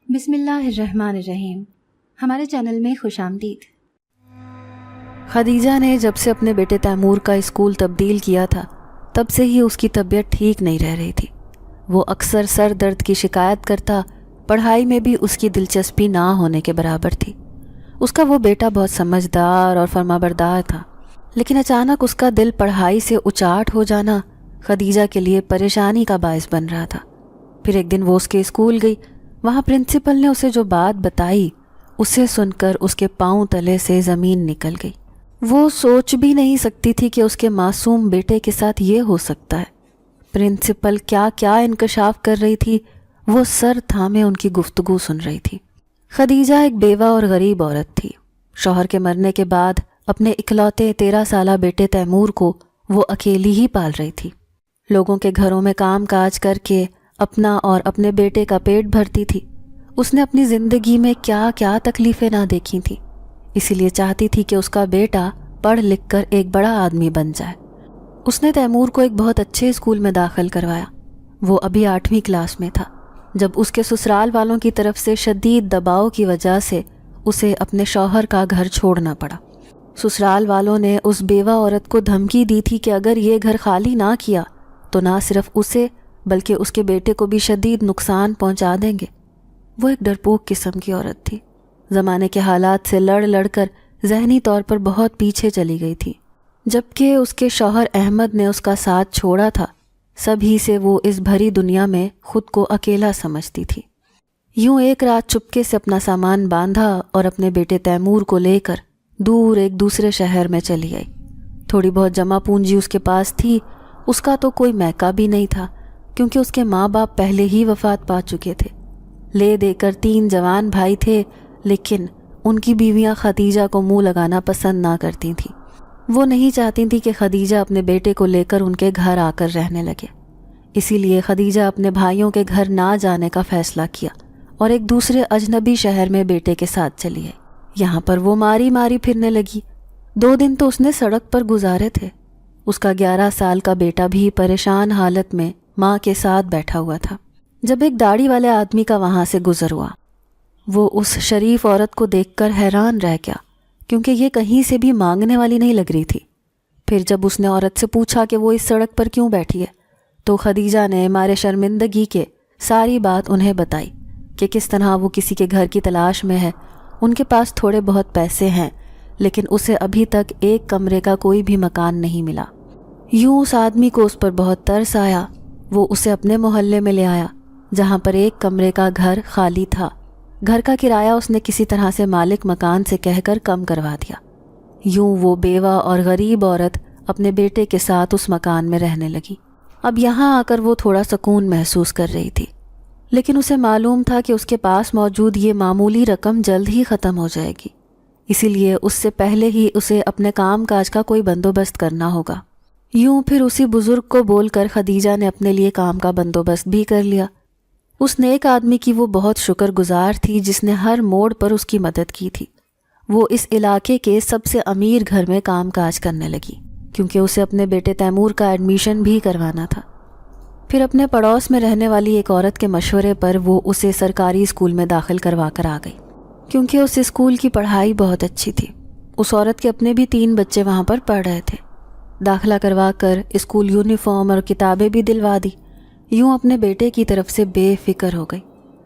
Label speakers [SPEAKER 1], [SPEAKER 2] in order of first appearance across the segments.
[SPEAKER 1] بسم اللہ الرحمن الرحیم۔ ہمارے چینل میں خوش آمدید۔
[SPEAKER 2] خدیجہ نے جب سے اپنے بیٹے تیمور کا اسکول تبدیل کیا تھا تب سے ہی اس کی طبیعت ٹھیک نہیں رہ رہی تھی۔ وہ اکثر سر درد کی شکایت کرتا، پڑھائی میں بھی اس کی دلچسپی نہ ہونے کے برابر تھی۔ اس کا وہ بیٹا بہت سمجھدار اور فرمانبردار تھا، لیکن اچانک اس کا دل پڑھائی سے اچاٹ ہو جانا خدیجہ کے لیے پریشانی کا باعث بن رہا تھا۔ پھر ایک دن وہ اس کے اسکول گئی، وہاں پرنسپل نے اسے جو بات بتائی اسے سن کر اس کے پاؤں تلے سے زمین نکل گئی۔ وہ سوچ بھی نہیں سکتی تھی کہ اس کے معصوم بیٹے کے ساتھ یہ ہو سکتا ہے۔ پرنسپل کیا کیا انکشاف کر رہی تھی، وہ سر تھامے ان کی گفتگو سن رہی تھی۔ خدیجہ ایک بیوہ اور غریب عورت تھی۔ شوہر کے مرنے کے بعد اپنے اکلوتے 13 سالہ بیٹے تیمور کو وہ اکیلی ہی پال رہی تھی۔ لوگوں کے گھروں میں کام کاج کر کے اپنا اور اپنے بیٹے کا پیٹ بھرتی تھی۔ اس نے اپنی زندگی میں کیا کیا تکلیفیں نہ دیکھی تھیں، اسی لیے چاہتی تھی کہ اس کا بیٹا پڑھ لکھ کر ایک بڑا آدمی بن جائے۔ اس نے تیمور کو ایک بہت اچھے اسکول میں داخل کروایا۔ وہ ابھی 8ویں کلاس میں تھا جب اس کے سسرال والوں کی طرف سے شدید دباؤ کی وجہ سے اسے اپنے شوہر کا گھر چھوڑنا پڑا۔ سسرال والوں نے اس بیوہ عورت کو دھمکی دی تھی کہ اگر یہ گھر خالی نہ کیا تو نہ صرف اسے بلکہ اس کے بیٹے کو بھی شدید نقصان پہنچا دیں گے۔ وہ ایک ڈرپوک قسم کی عورت تھی، زمانے کے حالات سے لڑ کر ذہنی طور پر بہت پیچھے چلی گئی تھی۔ جبکہ اس کے شوہر احمد نے اس کا ساتھ چھوڑا تھا، سبھی سے وہ اس بھری دنیا میں خود کو اکیلا سمجھتی تھی۔ یوں ایک رات چپکے سے اپنا سامان باندھا اور اپنے بیٹے تیمور کو لے کر دور ایک دوسرے شہر میں چلی آئی۔ تھوڑی بہت جمع پونجی اس کے پاس تھی، اس کا تو کوئی میکا بھی نہیں تھا کیونکہ اس کے ماں باپ پہلے ہی وفات پا چکے تھے۔ لے دے کر 3 جوان بھائی تھے، لیکن ان کی بیویاں خدیجہ کو منہ لگانا پسند نہ کرتی تھیں۔ وہ نہیں چاہتی تھیں کہ خدیجہ اپنے بیٹے کو لے کر ان کے گھر آ کر رہنے لگے، اسی لیے خدیجہ اپنے بھائیوں کے گھر نہ جانے کا فیصلہ کیا اور ایک دوسرے اجنبی شہر میں بیٹے کے ساتھ چلی آئی۔ یہاں پر وہ ماری پھرنے لگی۔ 2 دن تو اس نے سڑک پر گزارے تھے۔ اس کا 11 سال کا بیٹا بھی پریشان حالت میں ماں کے ساتھ بیٹھا ہوا تھا جب ایک داڑھی والے آدمی کا وہاں سے گزر ہوا۔ وہ اس شریف عورت کو دیکھ کر حیران رہ گیا کیونکہ یہ کہیں سے بھی مانگنے والی نہیں لگ رہی تھی۔ پھر جب اس نے عورت سے پوچھا کہ وہ اس سڑک پر کیوں بیٹھی ہے تو خدیجہ نے مارے شرمندگی کے ساری بات انہیں بتائی کہ کس طرح وہ کسی کے گھر کی تلاش میں ہے۔ ان کے پاس تھوڑے بہت پیسے ہیں لیکن اسے ابھی تک ایک کمرے کا کوئی بھی مکان نہیں ملا۔ یوں اس آدمی کو اس پر بہت ترس آیا۔ وہ اسے اپنے محلے میں لے آیا جہاں پر ایک کمرے کا گھر خالی تھا۔ گھر کا کرایہ اس نے کسی طرح سے مالک مکان سے کہہ کر کم کروا دیا۔ یوں وہ بیوہ اور غریب عورت اپنے بیٹے کے ساتھ اس مکان میں رہنے لگی۔ اب یہاں آ کر وہ تھوڑا سکون محسوس کر رہی تھی، لیکن اسے معلوم تھا کہ اس کے پاس موجود یہ معمولی رقم جلد ہی ختم ہو جائے گی، اسی لیے اس سے پہلے ہی اسے اپنے کام کاج کا کوئی بندوبست کرنا ہوگا۔ یوں پھر اسی بزرگ کو بول کر خدیجہ نے اپنے لیے کام کا بندوبست بھی کر لیا۔ اس نیک آدمی کی وہ بہت شکر گزار تھی جس نے ہر موڑ پر اس کی مدد کی تھی۔ وہ اس علاقے کے سب سے امیر گھر میں کام کاج کرنے لگی کیونکہ اسے اپنے بیٹے تیمور کا ایڈمیشن بھی کروانا تھا۔ پھر اپنے پڑوس میں رہنے والی ایک عورت کے مشورے پر وہ اسے سرکاری اسکول میں داخل کروا کر آ گئی کیونکہ اس اسکول کی پڑھائی بہت اچھی تھی۔ اس عورت کے اپنے بھی 3 بچے وہاں پر پڑھ رہے تھے۔ داخلہ کروا کر اسکول یونیفارم اور کتابیں بھی دلوا دی۔ یوں اپنے بیٹے کی طرف سے بے فکر ہو گئی۔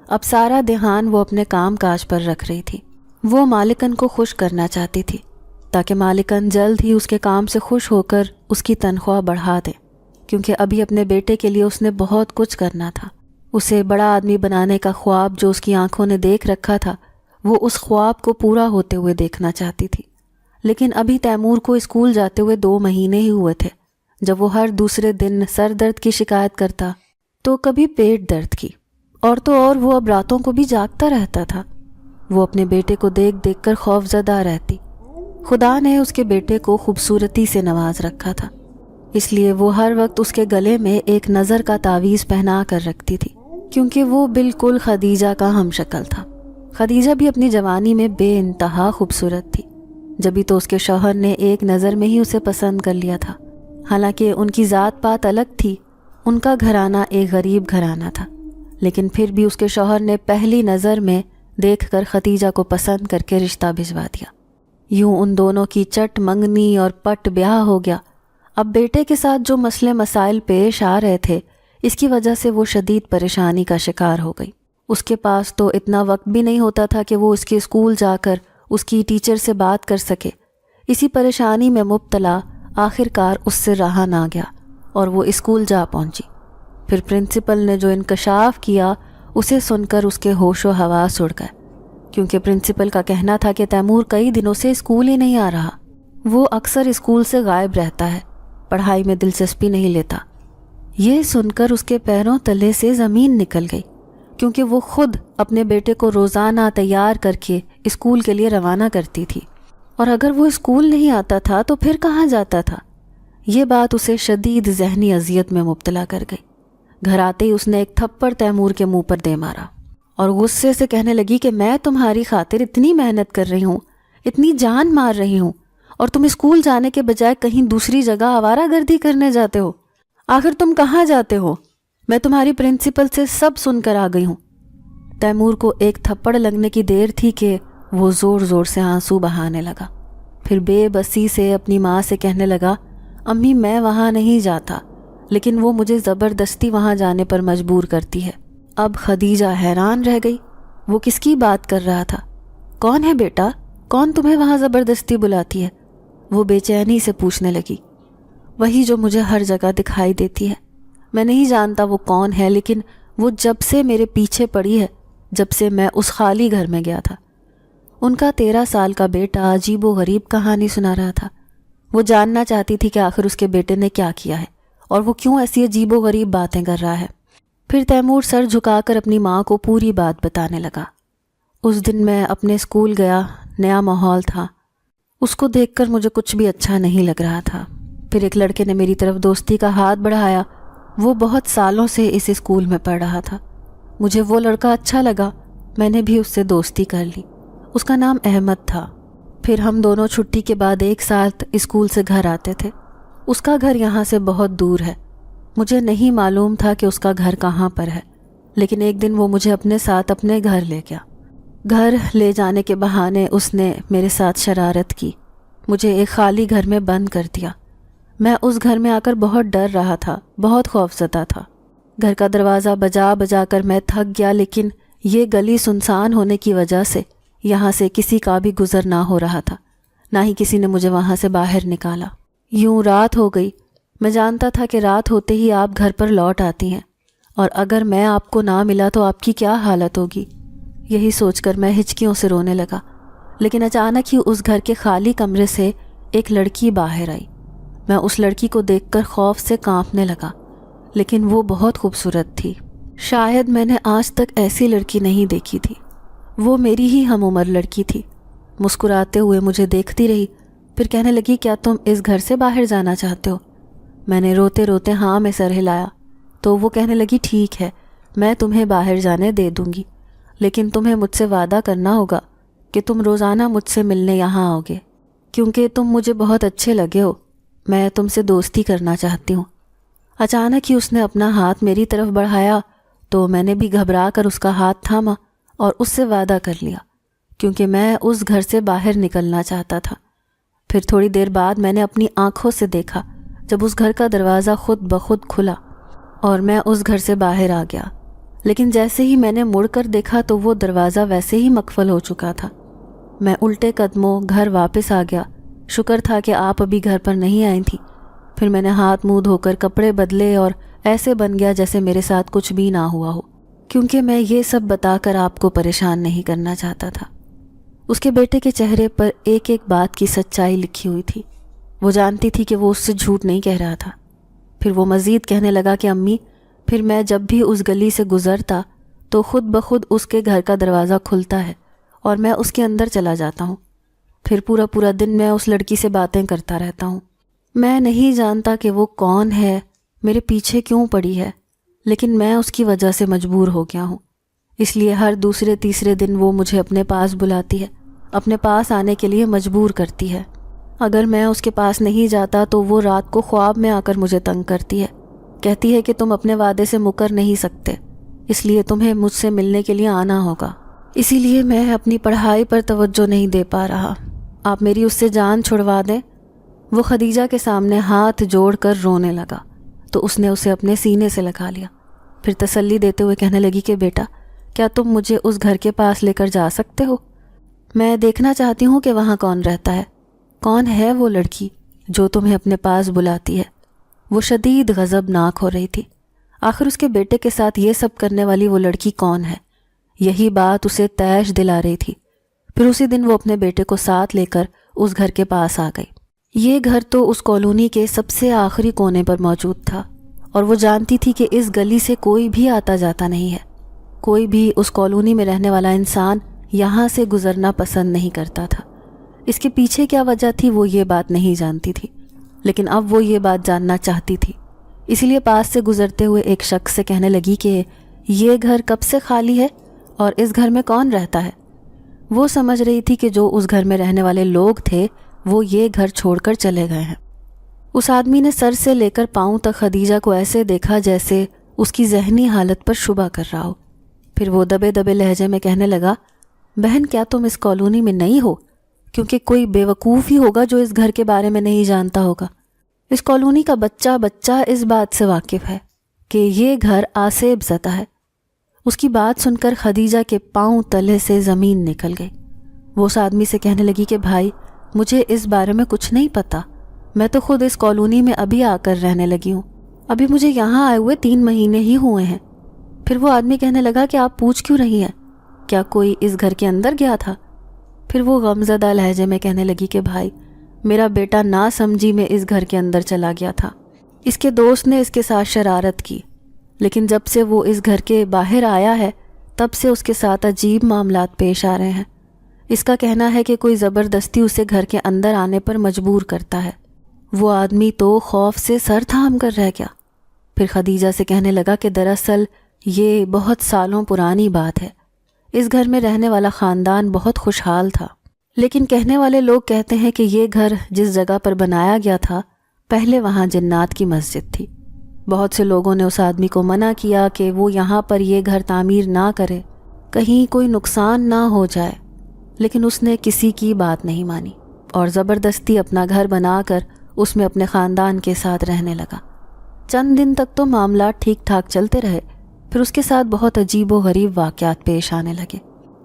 [SPEAKER 2] اب سارا دھیان وہ اپنے کام کاج پر رکھ رہی تھی۔ وہ مالکن کو خوش کرنا چاہتی تھی تاکہ مالکن جلد ہی اس کے کام سے خوش ہو کر اس کی تنخواہ بڑھا دے، کیونکہ ابھی اپنے بیٹے کے لیے اس نے بہت کچھ کرنا تھا۔ اسے بڑا آدمی بنانے کا خواب جو اس کی آنکھوں نے دیکھ رکھا تھا، وہ اس خواب کو پورا ہوتے ہوئے دیکھنا چاہتی تھی۔ لیکن ابھی تیمور کو اسکول جاتے ہوئے 2 مہینے ہی ہوئے تھے جب وہ ہر دوسرے دن سر درد کی شکایت کرتا تو کبھی پیٹ درد کی، اور تو اور وہ اب راتوں کو بھی جاگتا رہتا تھا۔ وہ اپنے بیٹے کو دیکھ کر خوف زدہ رہتی۔ خدا نے اس کے بیٹے کو خوبصورتی سے نواز رکھا تھا، اس لیے وہ ہر وقت اس کے گلے میں ایک نظر کا تعویذ پہنا کر رکھتی تھی کیونکہ وہ بالکل خدیجہ کا ہم شکل تھا۔ خدیجہ بھی اپنی جوانی میں بے انتہا خوبصورت تھی، جبھی تو اس کے شوہر نے ایک نظر میں ہی اسے پسند کر لیا تھا۔ حالانکہ ان کی ذات پات الگ تھی، ان کا گھرانہ ایک غریب گھرانہ تھا، لیکن پھر بھی اس کے شوہر نے پہلی نظر میں دیکھ کر ختیجہ کو پسند کر کے رشتہ بھجوا دیا۔ یوں ان دونوں کی چٹ منگنی اور پٹ بیاہ ہو گیا۔ اب بیٹے کے ساتھ جو مسئلے مسائل پیش آ رہے تھے، اس کی وجہ سے وہ شدید پریشانی کا شکار ہو گئی۔ اس کے پاس تو اتنا وقت بھی نہیں ہوتا تھا کہ وہ اس کے اسکول جا کر اس کی ٹیچر سے بات کر سکے۔ اسی پریشانی میں مبتلا آخر کار اس سے رہا نہ گیا اور وہ اسکول جا پہنچی۔ پھر پرنسپل نے جو انکشاف کیا اسے سن کر اس کے ہوش و حواس اڑ گئے، کیونکہ پرنسپل کا کہنا تھا کہ تیمور کئی دنوں سے اسکول ہی نہیں آ رہا۔ وہ اکثر اسکول سے غائب رہتا ہے، پڑھائی میں دلچسپی نہیں لیتا۔ یہ سن کر اس کے پیروں تلے سے زمین نکل گئی، کیونکہ وہ خود اپنے بیٹے کو روزانہ تیار کر کے اسکول کے لیے روانہ کرتی تھی، اور اگر وہ اسکول نہیں آتا تھا تو پھر کہاں جاتا تھا؟ یہ بات اسے شدید ذہنی اذیت میں مبتلا کر گئی۔ گھر آتے ہی اس نے ایک تھپڑ تیمور کے منہ پر دے مارا اور غصے سے کہنے لگی کہ میں تمہاری خاطر اتنی محنت کر رہی ہوں، اتنی جان مار رہی ہوں، اور تم اسکول جانے کے بجائے کہیں دوسری جگہ آوارہ گردی کرنے جاتے ہو۔ آخر تم کہاں جاتے ہو؟ میں تمہاری پرنسپل سے سب سن کر آ گئی ہوں۔ تیمور کو ایک تھپڑ لگنے کی دیر تھی کہ وہ زور زور سے آنسو بہانے لگا۔ پھر بے بسی سے اپنی ماں سے کہنے لگا، امی میں وہاں نہیں جاتا، لیکن وہ مجھے زبردستی وہاں جانے پر مجبور کرتی ہے۔ اب خدیجہ حیران رہ گئی، وہ کس کی بات کر رہا تھا؟ کون ہے بیٹا؟ کون تمہیں وہاں زبردستی بلاتی ہے؟ وہ بے چینی سے پوچھنے لگی۔ وہی جو مجھے ہر جگہ دکھائی دیتی ہے۔ میں نہیں جانتا وہ کون ہے، لیکن وہ جب سے میرے پیچھے پڑی ہے، جب سے میں اس خالی گھر میں گیا تھا۔ ان کا 13 سال کا بیٹا عجیب و غریب کہانی سنا رہا تھا۔ وہ جاننا چاہتی تھی کہ آخر اس کے بیٹے نے کیا کیا ہے اور وہ کیوں ایسی عجیب و غریب باتیں کر رہا ہے۔ پھر تیمور سر جھکا کر اپنی ماں کو پوری بات بتانے لگا۔ اس دن میں اپنے اسکول گیا، نیا ماحول تھا، اس کو دیکھ کر مجھے کچھ بھی اچھا نہیں لگ رہا تھا۔ پھر ایک لڑکے نے میری طرف دوستی کا ہاتھ بڑھایا، وہ بہت سالوں سے اس اسکول میں پڑھ رہا تھا۔ مجھے وہ لڑکا اچھا لگا، میں نے بھی اس سے دوستی کر لی۔ اس کا نام احمد تھا۔ پھر ہم دونوں چھٹی کے بعد ایک ساتھ اسکول سے گھر آتے تھے۔ اس کا گھر یہاں سے بہت دور ہے، مجھے نہیں معلوم تھا کہ اس کا گھر کہاں پر ہے، لیکن ایک دن وہ مجھے اپنے ساتھ اپنے گھر لے گیا۔ گھر لے جانے کے بہانے اس نے میرے ساتھ شرارت کی، مجھے ایک خالی گھر میں بند کر دیا۔ میں اس گھر میں آ کر بہت ڈر رہا تھا، بہت خوفزدہ تھا۔ گھر کا دروازہ بجا بجا کر میں تھک گیا، لیکن یہ گلی سنسان ہونے کی وجہ سے یہاں سے کسی کا بھی گزر نہ ہو رہا تھا، نہ ہی کسی نے مجھے وہاں سے باہر نکالا۔ یوں رات ہو گئی۔ میں جانتا تھا کہ رات ہوتے ہی آپ گھر پر لوٹ آتی ہیں، اور اگر میں آپ کو نہ ملا تو آپ کی کیا حالت ہوگی۔ یہی سوچ کر میں ہچکیوں سے رونے لگا، لیکن اچانک ہی اس گھر کے خالی کمرے سے ایک لڑکی باہر آئی۔ میں اس لڑکی کو دیکھ کر خوف سے کانپنے لگا، لیکن وہ بہت خوبصورت تھی۔ شاید میں نے آج تک ایسی لڑکی نہیں دیکھی تھی۔ وہ میری ہی ہم عمر لڑکی تھی۔ مسکراتے ہوئے مجھے دیکھتی رہی، پھر کہنے لگی، کیا تم اس گھر سے باہر جانا چاہتے ہو؟ میں نے روتے روتے ہاں میں سر ہلایا، تو وہ کہنے لگی، ٹھیک ہے، میں تمہیں باہر جانے دے دوں گی، لیکن تمہیں مجھ سے وعدہ کرنا ہوگا کہ تم روزانہ مجھ سے ملنے یہاں آؤ گے، کیونکہ تم مجھے بہت اچھے لگے ہو، میں تم سے دوستی کرنا چاہتی ہوں۔ اچانک ہی اس نے اپنا ہاتھ میری طرف بڑھایا تو میں نے بھی گھبرا کر اس کا ہاتھ تھاما اور اس سے وعدہ کر لیا، کیونکہ میں اس گھر سے باہر نکلنا چاہتا تھا۔ پھر تھوڑی دیر بعد میں نے اپنی آنکھوں سے دیکھا جب اس گھر کا دروازہ خود بخود کھلا اور میں اس گھر سے باہر آ گیا، لیکن جیسے ہی میں نے مڑ کر دیکھا تو وہ دروازہ ویسے ہی مقفل ہو چکا تھا۔ میں الٹے قدموں گھر واپس آ گیا۔ شکر تھا کہ آپ ابھی گھر پر نہیں آئی تھیں۔ پھر میں نے ہاتھ منہ دھو کر کپڑے بدلے اور ایسے بن گیا جیسے میرے ساتھ کچھ بھی نہ ہوا ہو، کیونکہ میں یہ سب بتا کر آپ کو پریشان نہیں کرنا چاہتا تھا۔ اس کے بیٹے کے چہرے پر ایک ایک بات کی سچائی لکھی ہوئی تھی۔ وہ جانتی تھی کہ وہ اس سے جھوٹ نہیں کہہ رہا تھا۔ پھر وہ مزید کہنے لگا کہ امی، پھر میں جب بھی اس گلی سے گزرتا تو خود بخود اس کے گھر کا دروازہ کھلتا ہے اور میں اس کے اندر چلا جاتا ہوں۔ پھر پورا دن میں اس لڑکی سے باتیں کرتا رہتا ہوں۔ میں نہیں جانتا کہ وہ کون ہے، میرے پیچھے کیوں پڑی ہے، لیکن میں اس کی وجہ سے مجبور ہو گیا ہوں۔ اس لیے ہر دوسرے تیسرے دن وہ مجھے اپنے پاس بلاتی ہے، اپنے پاس آنے کے لیے مجبور کرتی ہے۔ اگر میں اس کے پاس نہیں جاتا تو وہ رات کو خواب میں آ کر مجھے تنگ کرتی ہے، کہتی ہے کہ تم اپنے وعدے سے مکر نہیں سکتے، اس لیے تمہیں مجھ سے ملنے کے لیے آنا ہوگا۔ اسی لیے میں اپنی پڑھائی پر توجہ نہیں دے پا رہا، آپ میری اس سے جان چھڑوا دیں۔ وہ خدیجہ کے سامنے ہاتھ جوڑ کر رونے لگا تو اس نے اسے اپنے سینے سے لگا لیا، پھر تسلی دیتے ہوئے کہنے لگی کہ بیٹا، کیا تم مجھے اس گھر کے پاس لے کر جا سکتے ہو؟ میں دیکھنا چاہتی ہوں کہ وہاں کون رہتا ہے، کون ہے وہ لڑکی جو تمہیں اپنے پاس بلاتی ہے۔ وہ شدید غضبناک ہو رہی تھی، آخر اس کے بیٹے کے ساتھ یہ سب کرنے والی وہ لڑکی کون ہے؟ یہی بات اسے طیش دلا رہی تھی۔ پھر اسی دن وہ اپنے بیٹے کو ساتھ لے کر اس گھر کے پاس آ گئی۔ یہ گھر تو اس کالونی کے سب سے آخری کونے پر موجود تھا، اور وہ جانتی تھی کہ اس گلی سے کوئی بھی آتا جاتا نہیں ہے، کوئی بھی اس کالونی میں رہنے والا انسان یہاں سے گزرنا پسند نہیں کرتا تھا۔ اس کے پیچھے کیا وجہ تھی وہ یہ بات نہیں جانتی تھی، لیکن اب وہ یہ بات جاننا چاہتی تھی۔ اس لیے پاس سے گزرتے ہوئے ایک شخص سے کہنے لگی کہ یہ گھر کب سے خالی ہے اور اس گھر میں کون رہتا ہے؟ وہ سمجھ رہی تھی کہ جو اس گھر میں رہنے والے لوگ تھے وہ یہ گھر چھوڑ کر چلے گئے ہیں۔ اس آدمی نے سر سے لے کر پاؤں تک خدیجہ کو ایسے دیکھا جیسے اس کی ذہنی حالت پر شبہ کر رہا ہو۔ پھر وہ دبے دبے لہجے میں کہنے لگا، بہن کیا تم اس کالونی میں نہیں ہو؟ کیونکہ کوئی بے وقوف ہی ہوگا جو اس گھر کے بارے میں نہیں جانتا ہوگا۔ اس کالونی کا بچہ بچہ اس بات سے واقف ہے کہ یہ گھر آسیب زدہ ہے۔ اس کی بات سن کر خدیجہ کے پاؤں تلے سے زمین نکل گئی۔ وہ اس آدمی سے کہنے لگی کہ بھائی، مجھے اس بارے میں کچھ نہیں پتا، میں تو خود اس کالونی میں ابھی آ کر رہنے لگی ہوں، ابھی مجھے یہاں آئے ہوئے 3 مہینے ہی ہوئے ہیں۔ پھر وہ آدمی کہنے لگا کہ آپ پوچھ کیوں رہی ہیں؟ کیا کوئی اس گھر کے اندر گیا تھا؟ پھر وہ غمزدہ لہجے میں کہنے لگی کہ بھائی، میرا بیٹا نا سمجھی میں اس گھر کے اندر چلا گیا تھا، اس کے دوست نے اس کے ساتھ شرارت کی، لیکن جب سے وہ اس گھر کے باہر آیا ہے تب سے اس کے ساتھ عجیب معاملات پیش آ رہے ہیں۔ اس کا کہنا ہے کہ کوئی زبردستی اسے گھر کے اندر آنے پر مجبور کرتا ہے۔ وہ آدمی تو خوف سے سر تھام کر رہ گیا۔ پھر خدیجہ سے کہنے لگا کہ دراصل یہ بہت سالوں پرانی بات ہے، اس گھر میں رہنے والا خاندان بہت خوشحال تھا، لیکن کہنے والے لوگ کہتے ہیں کہ یہ گھر جس جگہ پر بنایا گیا تھا پہلے وہاں جنات کی مسجد تھی۔ بہت سے لوگوں نے اس آدمی کو منع کیا کہ وہ یہاں پر یہ گھر تعمیر نہ کرے، کہیں کوئی نقصان نہ ہو جائے، لیکن اس نے کسی کی بات نہیں مانی اور زبردستی اپنا گھر بنا کر اس میں اپنے خاندان کے ساتھ رہنے لگا۔ چند دن تک تو معاملات ٹھیک ٹھاک چلتے رہے، پھر اس کے ساتھ بہت عجیب و غریب واقعات پیش آنے لگے۔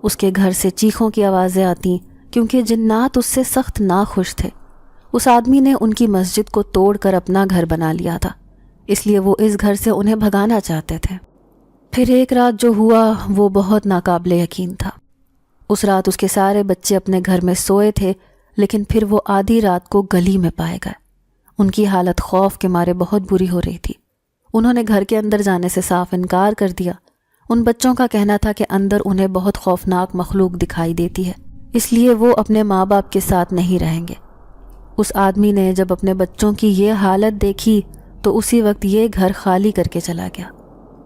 [SPEAKER 2] اس کے گھر سے چیخوں کی آوازیں آتیں کیونکہ جنات اس سے سخت ناخوش تھے۔ اس آدمی نے ان کی مسجد کو توڑ کر اپنا گھر بنا لیا تھا، اس لیے وہ اس گھر سے انہیں بھگانا چاہتے تھے۔ پھر ایک رات جو ہوا وہ بہت ناقابل یقین تھا۔ اس رات اس کے سارے بچے اپنے گھر میں سوئے تھے، لیکن پھر وہ آدھی رات کو گلی میں پائے گئے۔ ان کی حالت خوف کے مارے بہت بری ہو رہی تھی۔ انہوں نے گھر کے اندر جانے سے صاف انکار کر دیا۔ ان بچوں کا کہنا تھا کہ اندر انہیں بہت خوفناک مخلوق دکھائی دیتی ہے، اس لیے وہ اپنے ماں باپ کے ساتھ نہیں رہیں گے۔ اس آدمی نے جب اپنے بچوں کی یہ حالت دیکھی تو اسی وقت یہ گھر خالی کر کے چلا گیا۔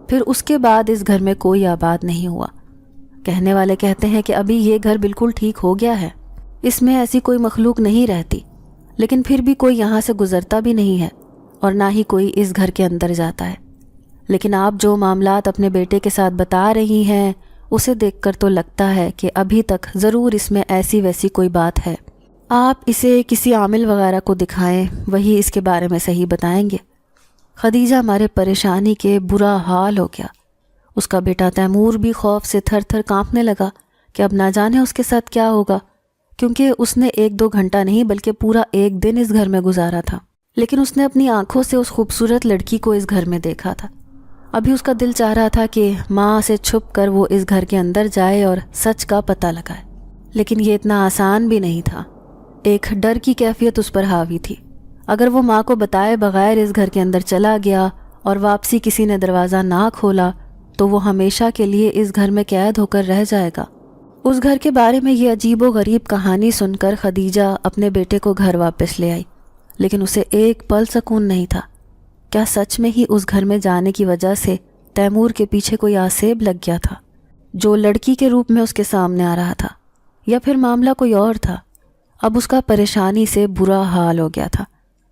[SPEAKER 2] پھر اس کے بعد اس گھر میں کوئی آباد نہیں ہوا۔ کہنے والے کہتے ہیں کہ ابھی یہ گھر بالکل ٹھیک ہو گیا ہے، اس میں ایسی کوئی مخلوق نہیں رہتی، لیکن پھر بھی کوئی یہاں سے گزرتا بھی نہیں ہے اور نہ ہی کوئی اس گھر کے اندر جاتا ہے۔ لیکن آپ جو معاملات اپنے بیٹے کے ساتھ بتا رہی ہیں اسے دیکھ کر تو لگتا ہے کہ ابھی تک ضرور اس میں ایسی ویسی کوئی بات ہے۔ آپ اسے کسی عامل وغیرہ کو دکھائیں، وہی اس کے بارے میں صحیح بتائیں گے۔ خدیجہ ہمارے پریشانی کے برا حال ہو گیا۔ اس کا بیٹا تیمور بھی خوف سے تھر تھر کانپنے لگا کہ اب نہ جانے اس کے ساتھ کیا ہوگا، کیونکہ اس نے 1-2 گھنٹہ نہیں بلکہ پورا 1 دن اس گھر میں گزارا تھا، لیکن اس نے اپنی آنکھوں سے اس خوبصورت لڑکی کو اس گھر میں دیکھا تھا۔ ابھی اس کا دل چاہ رہا تھا کہ ماں سے چھپ کر وہ اس گھر کے اندر جائے اور سچ کا پتہ لگائے، لیکن یہ اتنا آسان بھی نہیں تھا۔ ایک ڈر کی کیفیت اس پر حاوی تھی۔ اگر وہ ماں کو بتائے بغیر اس گھر کے اندر چلا گیا اور واپسی کسی نے دروازہ نہ کھولا تو وہ ہمیشہ کے لیے اس گھر میں قید ہو کر رہ جائے گا۔ اس گھر کے بارے میں یہ عجیب و غریب کہانی سن کر خدیجہ اپنے بیٹے کو گھر واپس لے آئی، لیکن اسے ایک پل سکون نہیں تھا۔ کیا سچ میں ہی اس گھر میں جانے کی وجہ سے تیمور کے پیچھے کوئی آسیب لگ گیا تھا جو لڑکی کے روپ میں اس کے سامنے آ رہا تھا، یا پھر معاملہ کوئی اور تھا؟ اب اس کا پریشانی سے برا حال ہو گیا تھا۔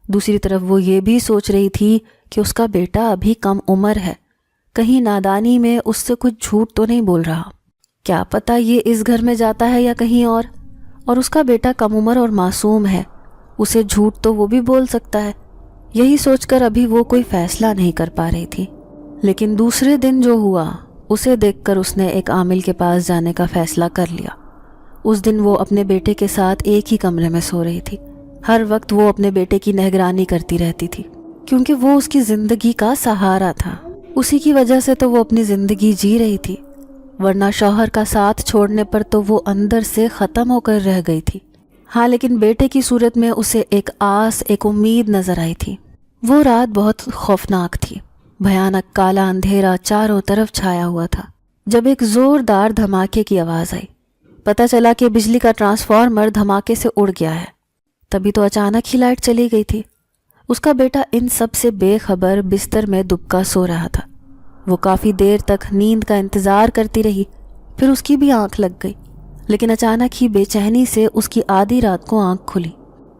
[SPEAKER 2] دوسری طرف وہ یہ بھی سوچ رہی تھی کہ اس کا بیٹا ابھی کم عمر ہے، کہیں نادانی میں اس سے کچھ جھوٹ تو نہیں بول رہا، کیا پتہ یہ اس گھر میں جاتا ہے یا کہیں اور اس کا بیٹا کم عمر اور معصوم ہے، اسے جھوٹ تو وہ بھی بول سکتا ہے۔ یہی سوچ کر ابھی وہ کوئی فیصلہ نہیں کر پا رہی تھی، لیکن دوسرے دن جو ہوا اسے دیکھ کر اس نے ایک عامل کے پاس جانے کا فیصلہ کر لیا۔ اس دن وہ اپنے بیٹے کے ساتھ ایک ہی کمرے میں سو رہی تھی۔ ہر وقت وہ اپنے بیٹے کی نگرانی کرتی رہتی تھی، کیونکہ وہ اس کی زندگی کا سہارا تھا۔ اسی کی وجہ سے تو وہ اپنی زندگی جی رہی تھی، ورنہ شوہر کا ساتھ چھوڑنے پر تو وہ اندر سے ختم ہو کر رہ گئی تھی۔ ہاں، لیکن بیٹے کی صورت میں اسے ایک آس، ایک امید نظر آئی تھی۔ وہ رات بہت خوفناک تھی، بھیانک کالا اندھیرا چاروں طرف چھایا ہوا تھا۔ جب ایک زوردار دھماکے کی آواز آئی، پتہ چلا کہ بجلی کا ٹرانسفارمر دھماکے سے اڑ گیا ہے۔ تبھی تو اچانک ہی لائٹ چلی گئی تھی۔ اس کا بیٹا ان سب سے بے خبر بستر میں دبکا سو رہا تھا۔ وہ کافی دیر تک نیند کا انتظار کرتی رہی، پھر اس کی بھی آنکھ لگ گئی، لیکن اچانک ہی بے چینی سے اس کی آدھی رات کو آنکھ کھلی۔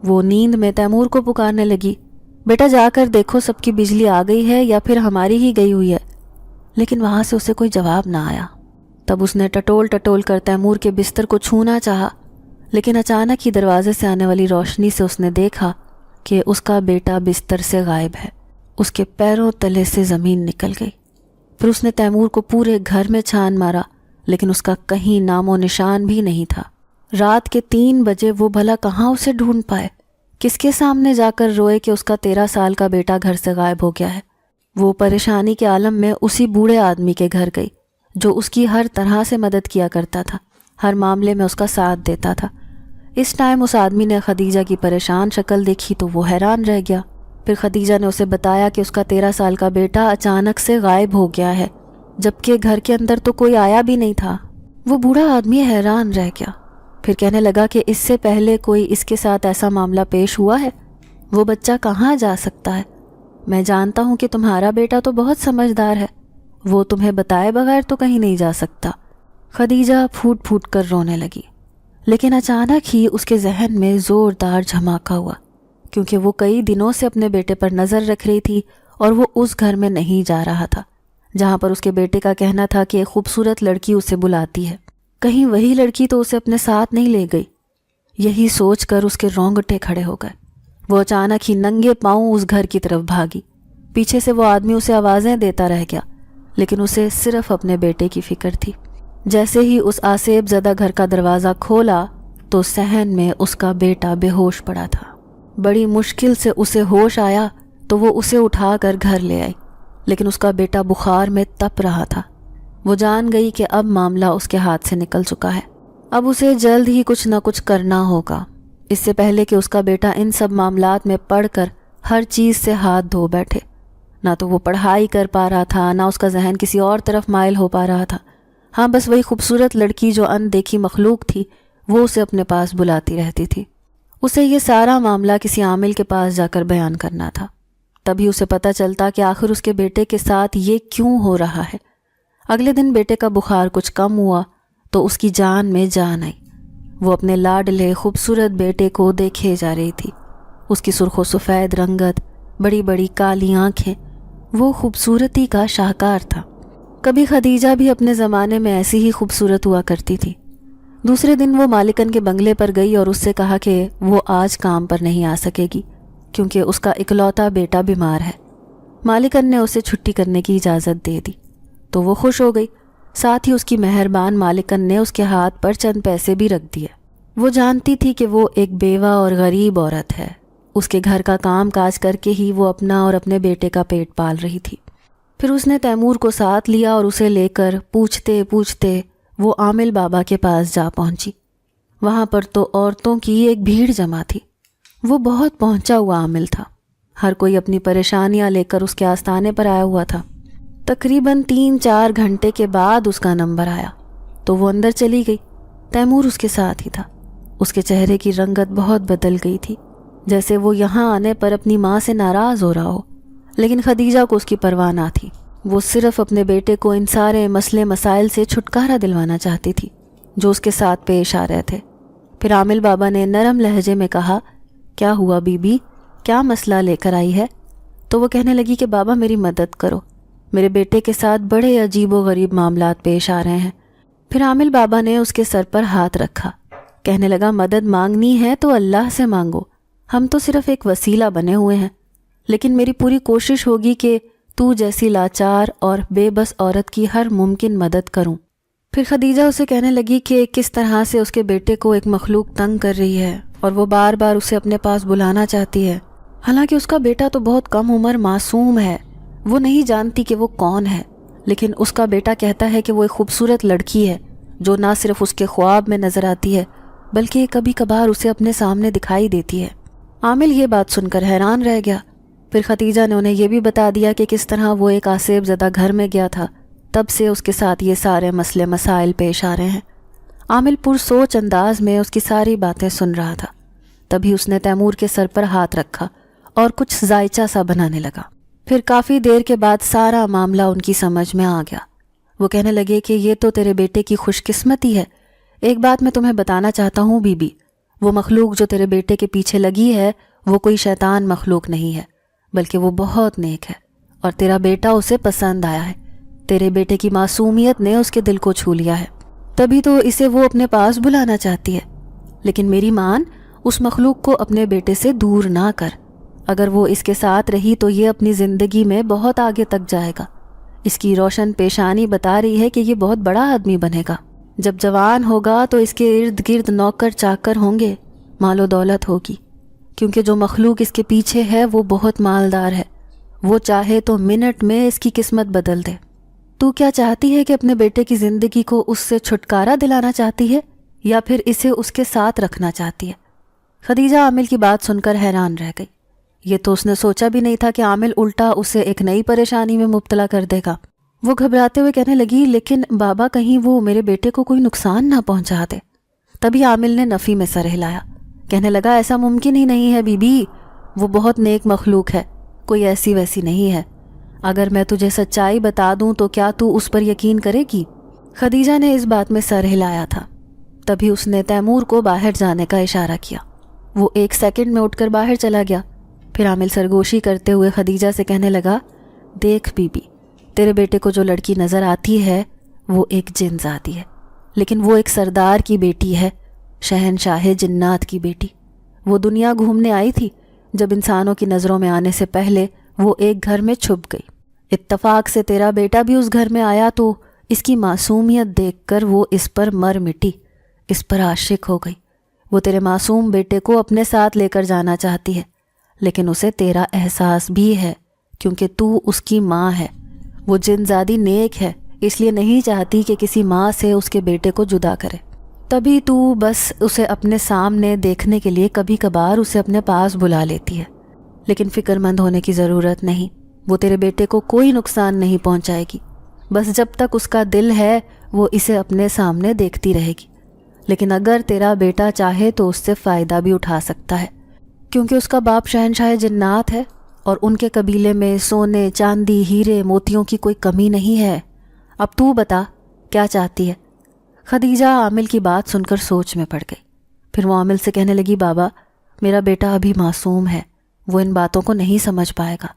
[SPEAKER 2] وہ نیند میں تیمور کو پکارنے لگی، بیٹا جا کر دیکھو سب کی بجلی آ گئی ہے یا پھر ہماری ہی گئی ہوئی ہے، لیکن وہاں سے اسے کوئی جواب نہ آیا۔ تب اس نے ٹٹول ٹٹول کر تیمور کے بستر کو چھونا چاہا، لیکن اچانک ہی دروازے سے آنے والی روشنی سے اس نے دیکھا کہ اس کا بیٹا بستر سے غائب ہے۔ اس کے پیروں تلے سے زمین نکل گئی۔ پھر اس نے تیمور کو پورے گھر میں چھان مارا، لیکن اس کا کہیں نام و نشان بھی نہیں تھا۔ رات کے 3 بجے وہ بھلا کہاں اسے ڈھونڈ پائے؟ کس کے سامنے جا کر روئے کہ اس کا 13 سال کا بیٹا گھر سے غائب ہو گیا ہے؟ وہ پریشانی کے عالم میں اسی بوڑھے آدمی کے گھر گئی جو اس کی ہر طرح سے مدد کیا کرتا تھا، ہر معاملے میں اس کا ساتھ دیتا تھا۔ اس ٹائم اس آدمی نے خدیجہ کی پریشان شکل دیکھی تو وہ حیران رہ گیا۔ پھر خدیجہ نے اسے بتایا کہ اس کا 13 سال کا بیٹا اچانک سے غائب ہو گیا ہے، جبکہ گھر کے اندر تو کوئی آیا بھی نہیں تھا۔ وہ بوڑھا آدمی حیران رہ گیا، پھر کہنے لگا کہ اس سے پہلے کوئی اس کے ساتھ ایسا معاملہ پیش ہوا ہے؟ وہ بچہ کہاں جا سکتا ہے؟ میں جانتا ہوں کہ تمہارا بیٹا تو بہت سمجھدار ہے، وہ تمہیں بتائے بغیر تو کہیں نہیں جا سکتا۔ خدیجہ پھوٹ پھوٹ کر رونے لگی، لیکن اچانک ہی اس کے ذہن میں زوردار جھماکا ہوا، کیونکہ وہ کئی دنوں سے اپنے بیٹے پر نظر رکھ رہی تھی اور وہ اس گھر میں نہیں جا رہا تھا جہاں پر اس کے بیٹے کا کہنا تھا کہ ایک خوبصورت لڑکی اسے بلاتی ہے۔ کہیں وہی لڑکی تو اسے اپنے ساتھ نہیں لے گئی؟ یہی سوچ کر اس کے رونگٹے کھڑے ہو گئے۔ وہ اچانک ہی ننگے پاؤں اس گھر کی طرف بھاگی۔ پیچھے سے وہ آدمی اسے آوازیں دیتا رہ گیا، لیکن اسے صرف اپنے بیٹے کی فکر تھی۔ جیسے ہی اس آسیب زدہ گھر کا دروازہ کھولا تو صحن میں اس کا بیٹا بے ہوش پڑا تھا۔ بڑی مشکل سے اسے ہوش آیا تو وہ اسے اٹھا کر گھر لے آئی، لیکن اس کا بیٹا بخار میں تپ رہا تھا۔ وہ جان گئی کہ اب معاملہ اس کے ہاتھ سے نکل چکا ہے، اب اسے جلد ہی کچھ نہ کچھ کرنا ہوگا، اس سے پہلے کہ اس کا بیٹا ان سب معاملات میں پڑھ کر ہر چیز سے ہاتھ دھو بیٹھے۔ نہ تو وہ پڑھائی کر پا رہا تھا، نہ اس کا ذہن کسی اور طرف مائل ہو پا رہا تھا۔ ہاں، بس وہی خوبصورت لڑکی جو ان دیکھی مخلوق تھی وہ اسے اپنے پاس بلاتی رہتی تھی۔ اسے یہ سارا معاملہ کسی عامل کے پاس جا کر بیان کرنا تھا، تبھی اسے پتہ چلتا کہ آخر اس کے بیٹے کے ساتھ یہ کیوں ہو رہا ہے۔ اگلے دن بیٹے کا بخار کچھ کم ہوا تو اس کی جان میں جان آئی۔ وہ اپنے لاڈلے خوبصورت بیٹے کو دیکھے جا رہی تھی۔ اس کی سرخ و سفید رنگت، بڑی بڑی کالی آنکھیں، وہ خوبصورتی کا شاہکار تھا۔ کبھی خدیجہ بھی اپنے زمانے میں ایسی ہی خوبصورت ہوا کرتی تھی۔ دوسرے دن وہ مالکن کے بنگلے پر گئی اور اس سے کہا کہ وہ آج کام پر نہیں آ سکے گی کیونکہ اس کا اکلوتا بیٹا بیمار ہے۔ مالکن نے اسے چھٹی کرنے کی اجازت دے دی تو وہ خوش ہو گئی، ساتھ ہی اس کی مہربان مالکن نے اس کے ہاتھ پر چند پیسے بھی رکھ دیے۔ وہ جانتی تھی کہ وہ ایک بیوہ اور غریب عورت ہے، اس کے گھر کا کام کاج کر کے ہی وہ اپنا اور اپنے بیٹے کا پیٹ پال رہی تھی۔ پھر اس نے تیمور کو ساتھ لیا اور اسے لے کر پوچھتے پوچھتے وہ عامل بابا کے پاس جا پہنچی۔ وہاں پر تو عورتوں کی ایک بھیڑ جمع تھی۔ وہ بہت پہنچا ہوا عامل تھا، ہر کوئی اپنی پریشانیاں لے کر اس کے آستانے پر آیا ہوا تھا۔ تقریباً 3-4 گھنٹے کے بعد اس کا نمبر آیا تو وہ اندر چلی گئی۔ تیمور اس کے ساتھ ہی تھا۔ اس کے چہرے کی رنگت بہت بدل گئی تھی، جیسے وہ یہاں آنے پر اپنی ماں سے ناراض ہو رہا ہو، لیکن خدیجہ کو اس کی پرواہ نہ تھی۔ وہ صرف اپنے بیٹے کو ان سارے مسئلے مسائل سے چھٹکارا دلوانا چاہتی تھی جو اس کے ساتھ پیش آ رہے تھے۔ پھر عامل بابا نے نرم لہجے میں کہا، کیا ہوا بی بی، کیا مسئلہ لے کر آئی ہے؟ تو وہ کہنے لگی کہ بابا میری مدد کرو، میرے بیٹے کے ساتھ بڑے عجیب و غریب معاملات پیش آ رہے ہیں۔ پھر عامل بابا نے اس کے سر پر ہاتھ رکھا، کہنے لگا مدد مانگنی ہے تو اللہ سے مانگو، ہم تو صرف ایک وسیلہ بنے ہوئے ہیں، لیکن میری پوری کوشش ہوگی کہ تو جیسی لاچار اور بے بس عورت کی ہر ممکن مدد کروں۔ پھر خدیجہ اسے کہنے لگی کہ کس طرح سے اس کے بیٹے کو ایک مخلوق تنگ کر رہی ہے اور وہ بار بار اسے اپنے پاس بلانا چاہتی ہے، حالانکہ اس کا بیٹا تو بہت کم عمر معصوم ہے، وہ نہیں جانتی کہ وہ کون ہے، لیکن اس کا بیٹا کہتا ہے کہ وہ ایک خوبصورت لڑکی ہے جو نہ صرف اس کے خواب میں نظر آتی ہے بلکہ کبھی کبھار اسے اپنے سامنے دکھائی دیتی ہے۔ عامل یہ بات سن کر حیران رہ گیا۔ پھر خدیجہ نے انہیں یہ بھی بتا دیا کہ کس طرح وہ ایک آسیب زدہ گھر میں گیا تھا، تب سے اس کے ساتھ یہ سارے مسئلے مسائل پیش آ رہے ہیں۔ عامل پرسوچ انداز میں اس کی ساری باتیں سن رہا تھا۔ تبھی اس نے تیمور کے سر پر ہاتھ رکھا اور کچھ ذائچہ سا بنانے لگا۔ پھر کافی دیر کے بعد سارا معاملہ ان کی سمجھ میں آ گیا۔ وہ کہنے لگے کہ یہ تو تیرے بیٹے کی خوش قسمتی ہے۔ ایک بات میں تمہیں بتانا چاہتا ہوں بی بی، وہ مخلوق جو تیرے بیٹے کے پیچھے لگی ہے وہ کوئی شیطان مخلوق نہیں ہے، بلکہ وہ بہت نیک ہے اور تیرا بیٹا اسے پسند آیا ہے۔ تیرے بیٹے کی معصومیت نے اس کے دل کو چھو لیا ہے، تبھی تو اسے وہ اپنے پاس بلانا چاہتی ہے۔ لیکن میری مان، اس مخلوق کو اپنے بیٹے سے دور نہ کر۔ اگر وہ اس کے ساتھ رہی تو یہ اپنی زندگی میں بہت آگے تک جائے گا۔ اس کی روشن پیشانی بتا رہی ہے کہ یہ بہت بڑا آدمی بنے گا۔ جب جوان ہوگا تو اس کے ارد گرد نوکر چاکر ہوں گے، مال و دولت ہوگی، کیونکہ جو مخلوق اس کے پیچھے ہے وہ بہت مالدار ہے، وہ چاہے تو منٹ میں اس کی قسمت بدل دے۔ تو کیا چاہتی ہے کہ اپنے بیٹے کی زندگی کو اس سے چھٹکارا دلانا چاہتی ہے یا پھر اسے اس کے ساتھ رکھنا چاہتی ہے؟ خدیجہ عامل کی بات سن کر حیران رہ گئی۔ یہ تو اس نے سوچا بھی نہیں تھا کہ عامل الٹا اسے ایک نئی پریشانی میں مبتلا کر دے گا۔ وہ گھبراتے ہوئے کہنے لگی، لیکن بابا کہیں وہ میرے بیٹے کو کوئی نقصان نہ پہنچا دے۔ تبھی عامل نے نفی میں سر ہلایا، کہنے لگا ایسا ممکن ہی نہیں ہے بی بی، وہ بہت نیک مخلوق ہے، کوئی ایسی ویسی نہیں ہے۔ اگر میں تجھے سچائی بتا دوں تو کیا تو اس پر یقین کرے گی؟ خدیجہ نے اس بات میں سر ہلایا تھا۔ تبھی اس نے تیمور کو باہر جانے کا اشارہ کیا۔ وہ 1 سیکنڈ میں اٹھ کر باہر چلا گیا۔ پھر عامل سرگوشی کرتے ہوئے خدیجہ سے کہنے لگا، دیکھ بی بی، تیرے بیٹے کو جو لڑکی نظر آتی ہے وہ ایک جن زادی ہے، لیکن وہ ایک سردار کی بیٹی ہے، شہنشاہ جنات کی بیٹی۔ وہ دنیا گھومنے آئی تھی، جب انسانوں کی نظروں میں آنے سے پہلے وہ ایک گھر میں چھپ گئی۔ اتفاق سے تیرا بیٹا بھی اس گھر میں آیا تو اس کی معصومیت دیکھ کر وہ اس پر مر مٹی، اس پر عاشق ہو گئی۔ وہ تیرے معصوم بیٹے کو اپنے ساتھ لے کر جانا چاہتی ہے، لیکن اسے تیرا احساس بھی ہے کیونکہ تو اس کی ماں ہے۔ وہ جن زادی نیک ہے، اس لیے نہیں چاہتی کہ کسی ماں سے اس کے بیٹے کو جدا کرے، تبھی تو بس اسے اپنے سامنے دیکھنے کے لیے کبھی کبھار اسے اپنے پاس بلا لیتی ہے۔ لیکن فکر مند ہونے کی ضرورت نہیں، وہ تیرے بیٹے کو کوئی نقصان نہیں پہنچائے گی، بس جب تک اس کا دل ہے وہ اسے اپنے سامنے دیکھتی رہے گی۔ لیکن اگر تیرا بیٹا چاہے تو اس سے فائدہ بھی اٹھا سکتا ہے، کیونکہ اس کا باپ شہنشاہ جنات ہے اور ان کے قبیلے میں سونے، چاندی، ہیرے، موتیوں کی کوئی کمی نہیں ہے۔ اب تو بتا کیا چاہتی ہے؟ خدیجہ عامل کی بات سن کر سوچ میں پڑ گئی۔ پھر وہ عامل سے کہنے لگی، بابا میرا بیٹا ابھی معصوم ہے، وہ ان باتوں کو نہیں سمجھ پائے گا،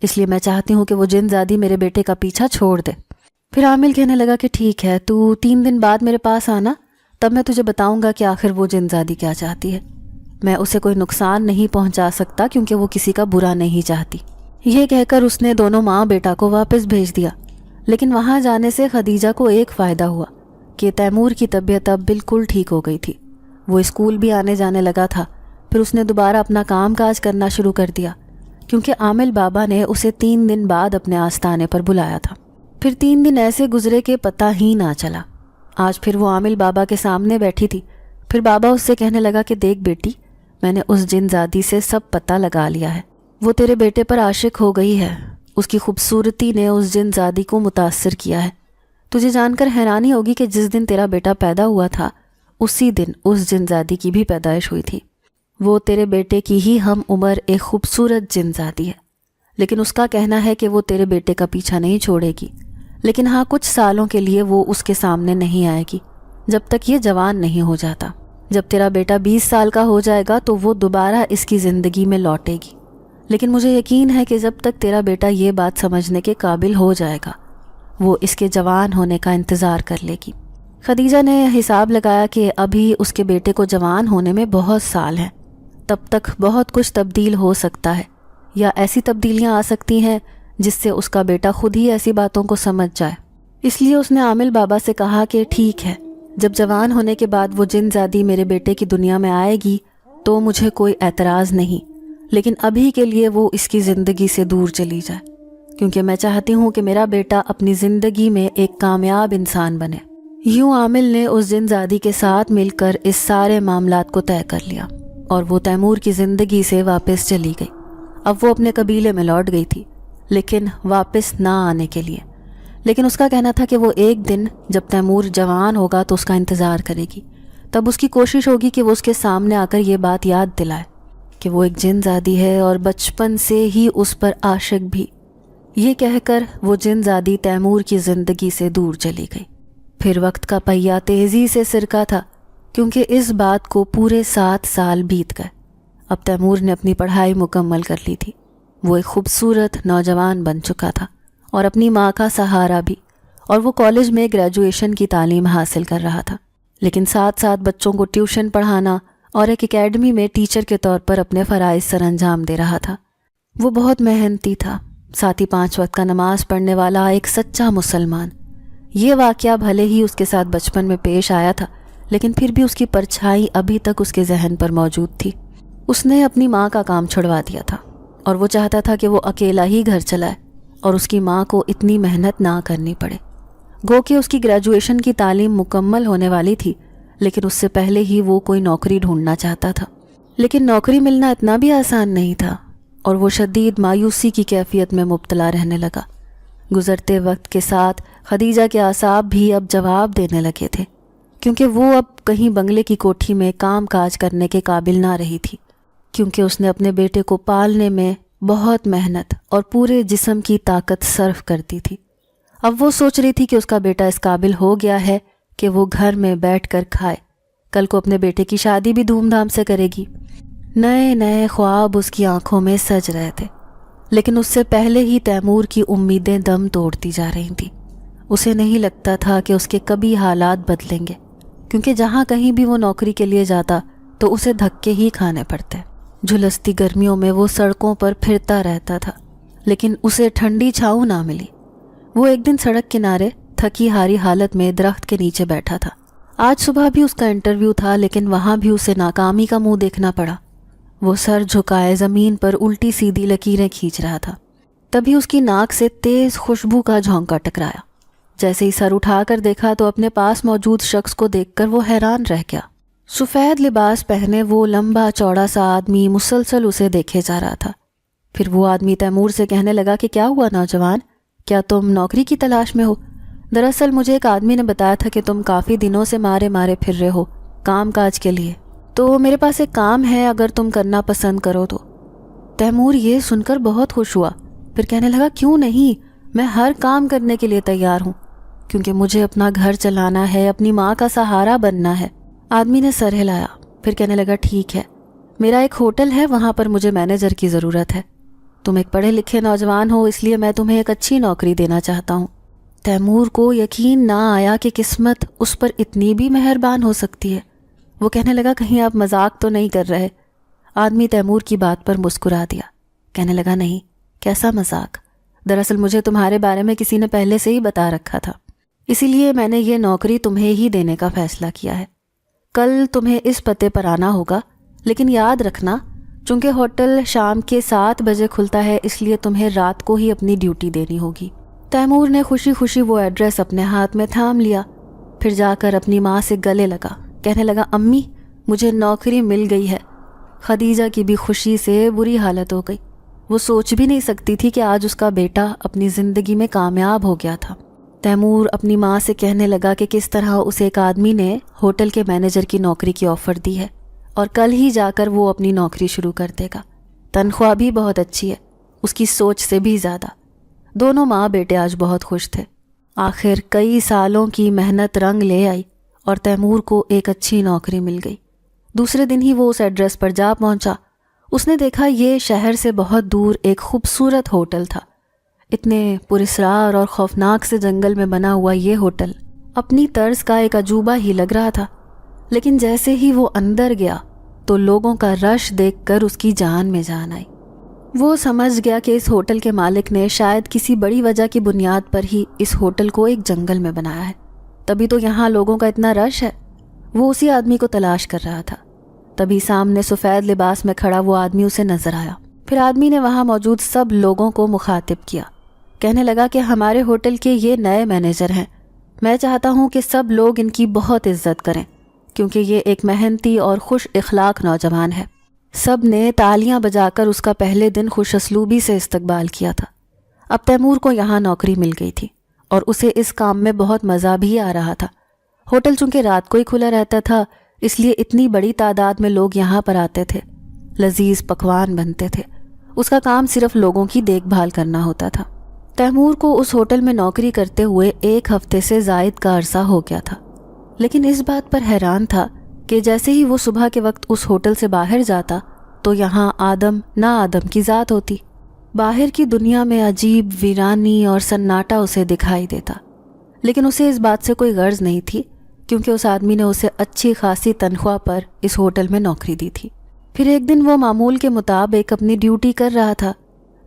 [SPEAKER 2] اس لیے میں چاہتی ہوں کہ وہ جن زادی میرے بیٹے کا پیچھا چھوڑ دے۔ پھر عامل کہنے لگا کہ ٹھیک ہے، تو 3 دن بعد میرے پاس آنا، تب میں تجھے بتاؤں گا کہ آخر وہ جن زادی کیا چاہتی ہے۔ میں اسے کوئی نقصان نہیں پہنچا سکتا کیونکہ وہ کسی کا برا نہیں چاہتی۔ یہ کہہ کر اس نے دونوں ماں بیٹا کو واپس بھیج دیا۔ لیکن وہاں جانے سے خدیجہ کو ایک فائدہ ہوا کہ تیمور کی طبیعت اب بالکل ٹھیک ہو گئی تھی۔ وہ اسکول بھی آنے جانے لگا تھا۔ پھر اس نے دوبارہ اپنا کام کاج کرنا شروع کر دیا کیونکہ عامل بابا نے اسے 3 دن بعد اپنے آستانے پر بلایا تھا۔ پھر 3 دن ایسے گزرے کہ پتہ ہی نہ چلا۔ آج پھر وہ عامل بابا کے سامنے بیٹھی تھی۔ پھر بابا اس سے کہنے لگا کہ دیکھ بیٹی، میں نے اس جن زادی سے سب پتہ لگا لیا ہے، وہ تیرے بیٹے پر عاشق ہو گئی ہے۔ اس کی خوبصورتی نے اس جن زادی کو متاثر کیا ہے۔ تجھے جان کر حیرانی ہوگی کہ جس دن تیرا بیٹا پیدا ہوا تھا اسی دن اس جن زادی کی بھی پیدائش ہوئی تھی۔ وہ تیرے بیٹے کی ہی ہم عمر ایک خوبصورت جن زادی ہے، لیکن اس کا کہنا ہے کہ وہ تیرے بیٹے کا پیچھا نہیں چھوڑے گی، لیکن ہاں کچھ سالوں کے لیے وہ اس کے سامنے نہیں آئے گی جب تک یہ جوان نہیں ہو جاتا۔ جب تیرا بیٹا 20 سال کا ہو جائے گا تو وہ دوبارہ اس کی زندگی میں لوٹے گی۔ لیکن مجھے یقین ہے کہ جب تک تیرا بیٹا یہ بات سمجھنے کے قابل ہو جائے گا وہ اس کے جوان ہونے کا انتظار کر لے گی۔ خدیجہ نے حساب لگایا کہ ابھی اس کے بیٹے کو جوان ہونے میں بہت سال ہیں، تب تک بہت کچھ تبدیل ہو سکتا ہے، یا ایسی تبدیلیاں آ سکتی ہیں جس سے اس کا بیٹا خود ہی ایسی باتوں کو سمجھ جائے۔ اس لیے اس نے عامل بابا سے کہا کہ ٹھیک ہے، جب جوان ہونے کے بعد وہ جن زادی میرے بیٹے کی دنیا میں آئے گی تو مجھے کوئی اعتراض نہیں، لیکن ابھی کے لیے وہ اس کی زندگی سے دور چلی جائے، کیونکہ میں چاہتی ہوں کہ میرا بیٹا اپنی زندگی میں ایک کامیاب انسان بنے۔ یوں عامل نے اس جن زادی کے ساتھ مل کر اس سارے معاملات کو طے کر لیا اور وہ تیمور کی زندگی سے واپس چلی گئی۔ اب وہ اپنے قبیلے میں لوٹ گئی تھی، لیکن واپس نہ آنے کے لیے۔ لیکن اس کا کہنا تھا کہ وہ ایک دن جب تیمور جوان ہوگا تو اس کا انتظار کرے گی، تب اس کی کوشش ہوگی کہ وہ اس کے سامنے آ کر یہ بات یاد دلائے کہ وہ ایک جن زادی ہے اور بچپن سے ہی اس پر عاشق بھی۔ یہ کہہ کر وہ جن زادی تیمور کی زندگی سے دور چلی گئی۔ پھر وقت کا پہیہ تیزی سے سرکا تھا، کیونکہ اس بات کو پورے 7 سال بیت گئے۔ اب تیمور نے اپنی پڑھائی مکمل کر لی تھی، وہ ایک خوبصورت نوجوان بن چکا تھا اور اپنی ماں کا سہارا بھی، اور وہ کالج میں گریجویشن کی تعلیم حاصل کر رہا تھا، لیکن ساتھ ساتھ بچوں کو ٹیوشن پڑھانا اور ایک اکیڈمی میں ٹیچر کے طور پر اپنے فرائض سر انجام دے رہا تھا۔ وہ بہت محنتی تھا، ساتھ ہی 5 وقت کا نماز پڑھنے والا ایک سچا مسلمان۔ یہ واقعہ بھلے ہی اس کے ساتھ بچپن میں پیش آیا تھا، لیکن پھر بھی اس کی پرچھائی ابھی تک اس کے ذہن پر موجود تھی۔ اس نے اپنی ماں کا کام چھڑوا دیا تھا اور وہ چاہتا تھا کہ وہ اکیلا ہی گھر چلائے اور اس کی ماں کو اتنی محنت نہ کرنی پڑے۔ گو کہ اس کی گریجویشن کی تعلیم مکمل ہونے والی تھی، لیکن اس سے پہلے ہی وہ کوئی نوکری ڈھونڈنا چاہتا تھا۔ لیکن نوکری ملنا اتنا بھی آسان نہیں تھا اور وہ شدید مایوسی کی کیفیت میں مبتلا رہنے لگا۔ گزرتے وقت کے ساتھ خدیجہ کے اعصاب بھی اب جواب دینے لگے تھے، کیونکہ وہ اب کہیں بنگلے کی کوٹھی میں کام کاج کرنے کے قابل نہ رہی تھی، کیونکہ اس نے اپنے بیٹے کو پالنے میں بہت محنت اور پورے جسم کی طاقت صرف کرتی تھی۔ اب وہ سوچ رہی تھی کہ اس کا بیٹا اس قابل ہو گیا ہے کہ وہ گھر میں بیٹھ کر کھائے، کل کو اپنے بیٹے کی شادی بھی دھوم دھام سے کرے گی۔ نئے نئے خواب اس کی آنکھوں میں سج رہے تھے، لیکن اس سے پہلے ہی تیمور کی امیدیں دم توڑتی جا رہی تھیں۔ اسے نہیں لگتا تھا کہ اس کے کبھی حالات بدلیں گے، کیونکہ جہاں کہیں بھی وہ نوکری کے لیے جاتا تو اسے دھکے ہی کھانے پڑتے۔ جھلستی گرمیوں میں وہ سڑکوں پر پھرتا رہتا تھا، لیکن اسے ٹھنڈی چھاؤں نہ ملی۔ وہ ایک دن سڑک کنارے تھکی ہاری حالت میں درخت کے نیچے بیٹھا تھا۔ آج صبح بھی اس کا انٹرویو تھا، لیکن وہاں بھی اسے ناکامی کا منہ دیکھنا پڑا۔ وہ سر جھکائے زمین پر الٹی سیدھی لکیریں کھینچ رہا تھا۔ تبھی اس کی ناک سے تیز خوشبو کا جھونکا ٹکرایا۔ جیسے ہی سر اٹھا کر دیکھا تو اپنے پاس موجود شخص کو دیکھ کر وہ حیران رہ گیا۔ سفید لباس پہنے وہ لمبا چوڑا سا آدمی مسلسل اسے دیکھے جا رہا تھا۔ پھر وہ آدمی تیمور سے کہنے لگا کہ کیا ہوا نوجوان، کیا تم نوکری کی تلاش میں ہو؟ دراصل مجھے ایک آدمی نے بتایا تھا کہ تم کافی دنوں سے مارے مارے پھر رہے ہو کام کاج کے لیے، تو میرے پاس ایک کام ہے اگر تم کرنا پسند کرو تو۔ تیمور یہ سن کر بہت خوش ہوا، پھر کہنے لگا کیوں نہیں، میں ہر کام کرنے کے لیے تیار ہوں، کیونکہ مجھے اپنا گھر چلانا ہے، اپنی ماں کا سہارا بننا ہے۔ آدمی نے سر ہلایا، پھر کہنے لگا ٹھیک ہے، میرا ایک ہوٹل ہے، وہاں پر مجھے مینیجر کی ضرورت ہے۔ تم ایک پڑھے لکھے نوجوان ہو، اس لیے میں تمہیں ایک اچھی نوکری دینا چاہتا ہوں۔ تیمور کو یقین نہ آیا کہ قسمت اس پر اتنی بھی مہربان ہو سکتی ہے۔ وہ کہنے لگا کہیں آپ مذاق تو نہیں کر رہے؟ آدمی تیمور کی بات پر مسکرا دیا، کہنے لگا نہیں، کیسا مذاق، دراصل مجھے تمہارے بارے میں کسی نے پہلے سے ہی بتا رکھا تھا، اسی لیے میں نے یہ نوکری تمہیں ہی دینے کا فیصلہ کیا ہے۔ کل تمہیں اس پتے پر آنا ہوگا، لیکن یاد رکھنا چونکہ ہوٹل شام کے 7 بجے کھلتا ہے، اس لیے تمہیں رات کو ہی اپنی ڈیوٹی دینی ہوگی۔ تیمور نے خوشی خوشی وہ ایڈریس اپنے ہاتھ میں تھام لیا، پھر جا کر اپنی ماں سے گلے لگا، کہنے لگا امی مجھے نوکری مل گئی ہے۔ خدیجہ کی بھی خوشی سے بری حالت ہو گئی، وہ سوچ بھی نہیں سکتی تھی کہ آج اس کا بیٹا اپنی زندگی میں کامیاب ہو گیا تھا۔ تیمور اپنی ماں سے کہنے لگا کہ کس طرح اسے ایک آدمی نے ہوٹل کے مینیجر کی نوکری کی آفر دی ہے اور کل ہی جا کر وہ اپنی نوکری شروع کر دے گا، تنخواہ بھی بہت اچھی ہے، اس کی سوچ سے بھی زیادہ۔ دونوں ماں بیٹے آج بہت خوش تھے۔ آخر کئی سالوں کی محنت رنگ لے آئی اور تیمور کو ایک اچھی نوکری مل گئی۔ دوسرے دن ہی وہ اس ایڈریس پر جا پہنچا۔ اس نے دیکھا یہ شہر سے بہت دور ایک خوبصورت ہوٹل تھا۔ اتنے پراسرار اور خوفناک سے جنگل میں بنا ہوا یہ ہوٹل اپنی طرز کا ایک عجوبہ ہی لگ رہا تھا، لیکن جیسے ہی وہ اندر گیا تو لوگوں کا رش دیکھ کر اس کی جان میں جان آئی۔ وہ سمجھ گیا کہ اس ہوٹل کے مالک نے شاید کسی بڑی وجہ کی بنیاد پر ہی اس ہوٹل کو ایک جنگل میں بنایا ہے، تبھی تو یہاں لوگوں کا اتنا رش ہے۔ وہ اسی آدمی کو تلاش کر رہا تھا، تبھی سامنے سفید لباس میں کھڑا وہ آدمی اسے نظر آیا۔ پھر آدمی نے وہاں موجود سب لوگوں کو مخاطب کیا، کہنے لگا کہ ہمارے ہوٹل کے یہ نئے مینیجر ہیں، میں چاہتا ہوں کہ سب لوگ ان کی بہت عزت کریں کیونکہ یہ ایک محنتی اور خوش اخلاق نوجوان ہے۔ سب نے تالیاں بجا کر اس کا پہلے دن خوش اسلوبی سے استقبال کیا تھا۔ اب تیمور کو یہاں نوکری مل گئی تھی اور اسے اس کام میں بہت مزہ بھی آ رہا تھا۔ ہوٹل چونکہ رات کو ہی کھلا رہتا تھا، اس لیے اتنی بڑی تعداد میں لوگ یہاں پر آتے تھے، لذیذ پکوان بنتے تھے۔ اس کا کام صرف لوگوں کی دیکھ بھال کرنا ہوتا تھا۔ تیمور کو اس ہوٹل میں نوکری کرتے ہوئے 1 ہفتے سے زائد کا عرصہ ہو گیا تھا، لیکن اس بات پر حیران تھا کہ جیسے ہی وہ صبح کے وقت اس ہوٹل سے باہر جاتا تو یہاں آدم نہ آدم کی ذات ہوتی۔ باہر کی دنیا میں عجیب ویرانی اور سناٹا اسے دکھائی دیتا، لیکن اسے اس بات سے کوئی غرض نہیں تھی کیونکہ اس آدمی نے اسے اچھی خاصی تنخواہ پر اس ہوٹل میں نوکری دی تھی۔ پھر ایک دن وہ معمول کے مطابق اپنی ڈیوٹی کر رہا تھا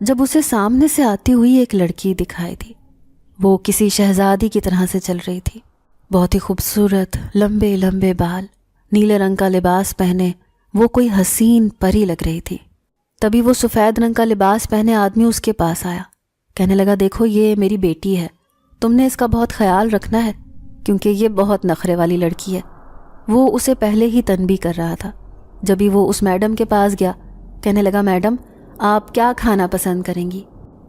[SPEAKER 2] جب اسے سامنے سے آتی ہوئی ایک لڑکی دکھائی دی۔ وہ کسی شہزادی کی طرح سے چل رہی تھی، بہت ہی خوبصورت، لمبے لمبے بال، نیلے رنگ کا لباس پہنے وہ کوئی حسین پری لگ رہی تھی۔ تبھی وہ سفید رنگ کا لباس پہنے آدمی اس کے پاس آیا، کہنے لگا دیکھو یہ میری بیٹی ہے، تم نے اس کا بہت خیال رکھنا ہے کیونکہ یہ بہت نخرے والی لڑکی ہے۔ وہ اسے پہلے ہی تنبیہ کر رہا تھا۔ جبھی وہ اس میڈم کے پاس گیا، کہنے لگا میڈم آپ کیا کھانا پسند کریں گی؟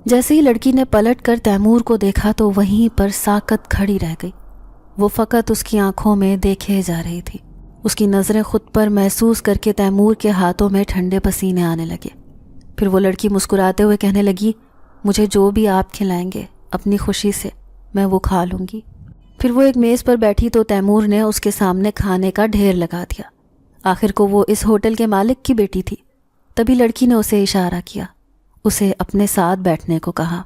[SPEAKER 2] جیسے ہی لڑکی نے پلٹ کر تیمور کو دیکھا تو وہیں پر ساکت کھڑی رہ گئی۔ وہ فقط اس کی آنکھوں میں دیکھے جا رہی تھی۔ اس کی نظریں خود پر محسوس کر کے تیمور کے ہاتھوں میں ٹھنڈے پسینے آنے لگے۔ پھر وہ لڑکی مسکراتے ہوئے کہنے لگی مجھے جو بھی آپ کھلائیں گے اپنی خوشی سے میں وہ کھا لوں گی۔ پھر وہ ایک میز پر بیٹھی تو تیمور نے اس کے سامنے کھانے کا ڈھیر لگا دیا۔ آخر کو وہ اس ہوٹل کے مالک کی بیٹی تھی۔ تبھی لڑکی نے اسے اشارہ کیا، اسے اپنے ساتھ بیٹھنے کو کہا۔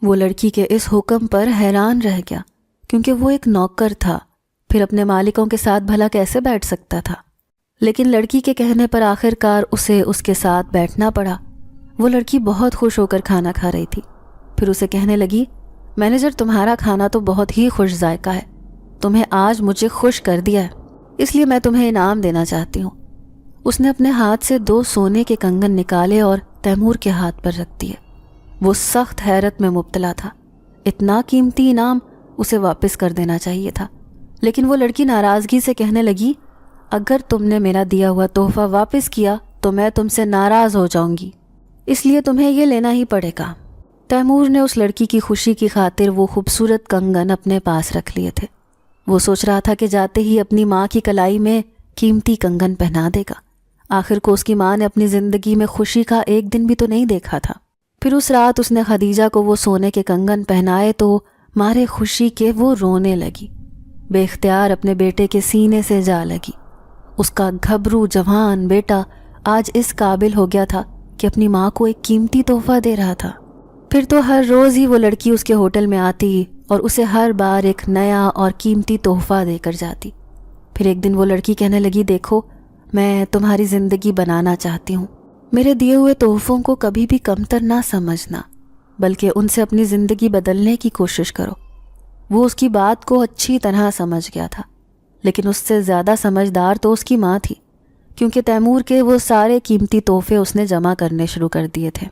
[SPEAKER 2] وہ لڑکی کے اس حکم پر حیران رہ گیا کیونکہ وہ ایک نوکر تھا، پھر اپنے مالکوں کے ساتھ بھلا کیسے بیٹھ سکتا تھا؟ لیکن لڑکی کے کہنے پر آخر کار اسے اس کے ساتھ بیٹھنا پڑا۔ وہ لڑکی بہت خوش ہو کر کھانا کھا رہی تھی۔ پھر اسے کہنے لگی مینیجر تمہارا کھانا تو بہت ہی خوش ذائقہ ہے، تمہیں آج مجھے خوش کر دیا ہے، اس لیے میں تمہیں انعام دینا چاہتی ہوں۔ اس نے اپنے ہاتھ سے 2 سونے کے کنگن نکالے اور تیمور کے ہاتھ پر رکھ دیے۔ وہ سخت حیرت میں مبتلا تھا، اتنا قیمتی انعام اسے واپس کر دینا چاہیے تھا، لیکن وہ لڑکی ناراضگی سے کہنے لگی اگر تم نے میرا دیا ہوا تحفہ واپس کیا تو میں تم سے ناراض ہو جاؤں گی، اس لیے تمہیں یہ لینا ہی پڑے گا۔ تیمور نے اس لڑکی کی خوشی کی خاطر وہ خوبصورت کنگن اپنے پاس رکھ لیے تھے۔ وہ سوچ رہا تھا کہ جاتے ہی اپنی ماں کی کلائی میں قیمتی کنگن پہنا دے گا، آخر کو اس کی ماں نے اپنی زندگی میں خوشی کا ایک دن بھی تو نہیں دیکھا تھا۔ پھر اس رات اس نے خدیجہ کو وہ سونے کے کنگن پہنائے تو مارے خوشی کے وہ رونے لگی، بے اختیار اپنے بیٹے کے سینے سے جا لگی۔ اس کا گھبرو جوان بیٹا آج اس قابل ہو گیا تھا کہ اپنی ماں کو ایک قیمتی تحفہ دے رہا تھا۔ پھر تو ہر روز ہی وہ لڑکی اس کے ہوٹل میں آتی اور اسے ہر بار ایک نیا اور قیمتی تحفہ دے کر جاتی۔ پھر ایک دن وہ لڑکی کہنے لگی دیکھو میں تمہاری زندگی بنانا چاہتی ہوں، میرے دیے ہوئے تحفوں کو کبھی بھی کمتر نہ سمجھنا بلکہ ان سے اپنی زندگی بدلنے کی کوشش کرو۔ وہ اس کی بات کو اچھی طرح سمجھ گیا تھا، لیکن اس سے زیادہ سمجھدار تو اس کی ماں تھی کیونکہ تیمور کے وہ سارے قیمتی تحفے اس نے جمع کرنے شروع کر دیے تھے۔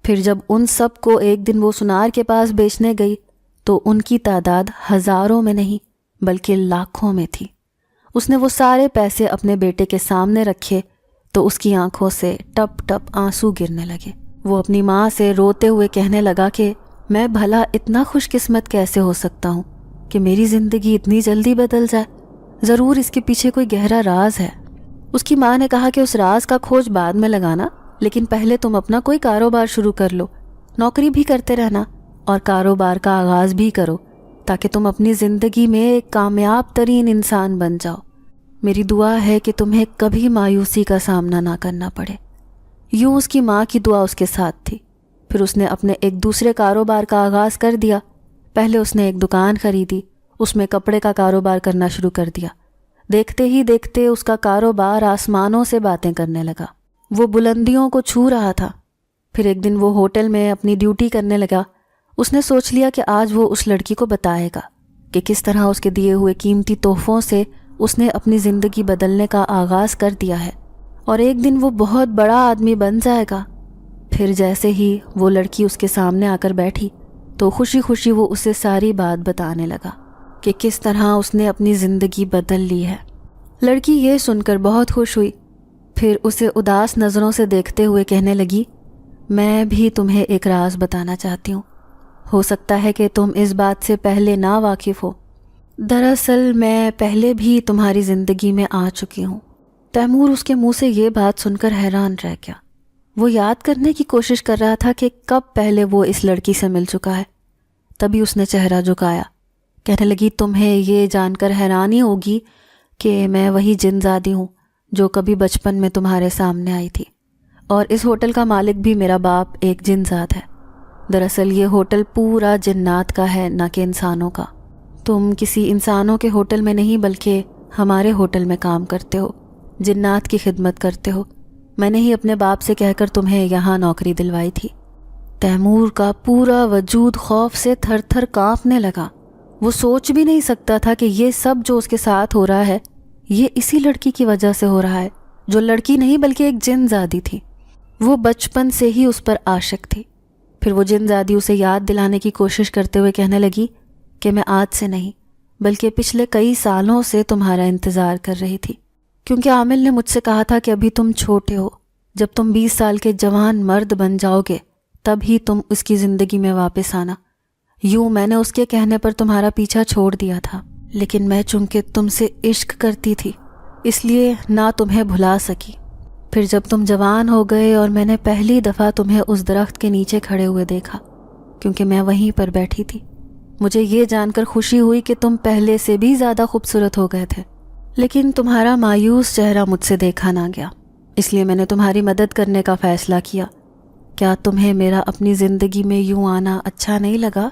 [SPEAKER 2] پھر جب ان سب کو ایک دن وہ سنار کے پاس بیچنے گئی تو ان کی تعداد ہزاروں میں نہیں بلکہ لاکھوں میں تھی۔ اس نے وہ سارے پیسے اپنے بیٹے کے سامنے رکھے تو اس کی آنکھوں سے ٹپ ٹپ آنسو گرنے لگے۔ وہ اپنی ماں سے روتے ہوئے کہنے لگا کہ میں بھلا اتنا خوش قسمت کیسے ہو سکتا ہوں کہ میری زندگی اتنی جلدی بدل جائے، ضرور اس کے پیچھے کوئی گہرا راز ہے۔ اس کی ماں نے کہا کہ اس راز کا کھوج بعد میں لگانا، لیکن پہلے تم اپنا کوئی کاروبار شروع کر لو، نوکری بھی کرتے رہنا اور کاروبار کا آغاز بھی کرو تاکہ تم اپنی زندگی میں ایک کامیاب ترین انسان بن جاؤ۔ میری دعا ہے کہ تمہیں کبھی مایوسی کا سامنا نہ کرنا پڑے۔ یوں اس کی ماں کی دعا اس کے ساتھ تھی۔ پھر اس نے اپنے ایک دوسرے کاروبار کا آغاز کر دیا۔ پہلے اس نے ایک دکان خریدی، اس میں کپڑے کا کاروبار کرنا شروع کر دیا۔ دیکھتے ہی دیکھتے اس کا کاروبار آسمانوں سے باتیں کرنے لگا، وہ بلندیوں کو چھو رہا تھا۔ پھر ایک دن وہ ہوٹل میں اپنی ڈیوٹی کرنے لگا۔ اس نے سوچ لیا کہ آج وہ اس لڑکی کو بتائے گا کہ کس طرح اس کے دیے ہوئے قیمتی تحفوں سے اس نے اپنی زندگی بدلنے کا آغاز کر دیا ہے، اور ایک دن وہ بہت بڑا آدمی بن جائے گا۔ پھر جیسے ہی وہ لڑکی اس کے سامنے آ کر بیٹھی تو خوشی خوشی وہ اسے ساری بات بتانے لگا کہ کس طرح اس نے اپنی زندگی بدل لی ہے۔ لڑکی یہ سن کر بہت خوش ہوئی، پھر اسے اداس نظروں سے دیکھتے ہوئے کہنے لگی، میں بھی تمہیں ایک راز بتانا چاہتی ہوں، ہو سکتا ہے کہ تم اس بات سے پہلے نہ واقف ہو۔ دراصل میں پہلے بھی تمہاری زندگی میں آ چکی ہوں۔ تیمور اس کے منہ سے یہ بات سن کر حیران رہ گیا۔ وہ یاد کرنے کی کوشش کر رہا تھا کہ کب پہلے وہ اس لڑکی سے مل چکا ہے۔ تبھی اس نے چہرہ جھکایا، کہنے لگی، تمہیں یہ جان کر حیرانی ہوگی کہ میں وہی جن زادی ہوں جو کبھی بچپن میں تمہارے سامنے آئی تھی، اور اس ہوٹل کا مالک بھی میرا باپ ایک جن زاد ہے۔ دراصل یہ ہوٹل پورا جنات کا ہے، نہ کہ انسانوں کا۔ تم کسی انسانوں کے ہوٹل میں نہیں بلکہ ہمارے ہوٹل میں کام کرتے ہو، جنات کی خدمت کرتے ہو۔ میں نے ہی اپنے باپ سے کہہ کر تمہیں یہاں نوکری دلوائی تھی۔ تیمور کا پورا وجود خوف سے تھر تھر کانپنے لگا۔ وہ سوچ بھی نہیں سکتا تھا کہ یہ سب جو اس کے ساتھ ہو رہا ہے یہ اسی لڑکی کی وجہ سے ہو رہا ہے، جو لڑکی نہیں بلکہ ایک جن زادی تھی۔ وہ بچپن سے ہی اس پر عاشق تھی۔ پھر وہ جن زادی اسے یاد دلانے کی کوشش کرتے ہوئے کہنے لگی کہ میں آج سے نہیں بلکہ پچھلے کئی سالوں سے تمہارا انتظار کر رہی تھی، کیونکہ عامل نے مجھ سے کہا تھا کہ ابھی تم چھوٹے ہو، جب تم 20 سال کے جوان مرد بن جاؤ گے تب ہی تم اس کی زندگی میں واپس آنا۔ یوں میں نے اس کے کہنے پر تمہارا پیچھا چھوڑ دیا تھا، لیکن میں چونکہ تم سے عشق کرتی تھی اس لیے نہ تمہیں بھلا سکی۔ پھر جب تم جوان ہو گئے اور میں نے پہلی دفعہ تمہیں اس درخت کے نیچے کھڑے ہوئے دیکھا، کیونکہ میں وہیں پر بیٹھی تھی، مجھے یہ جان کر خوشی ہوئی کہ تم پہلے سے بھی زیادہ خوبصورت ہو گئے تھے، لیکن تمہارا مایوس چہرہ مجھ سے دیکھا نہ گیا، اس لیے میں نے تمہاری مدد کرنے کا فیصلہ کیا۔ کیا تمہیں میرا اپنی زندگی میں یوں آنا اچھا نہیں لگا؟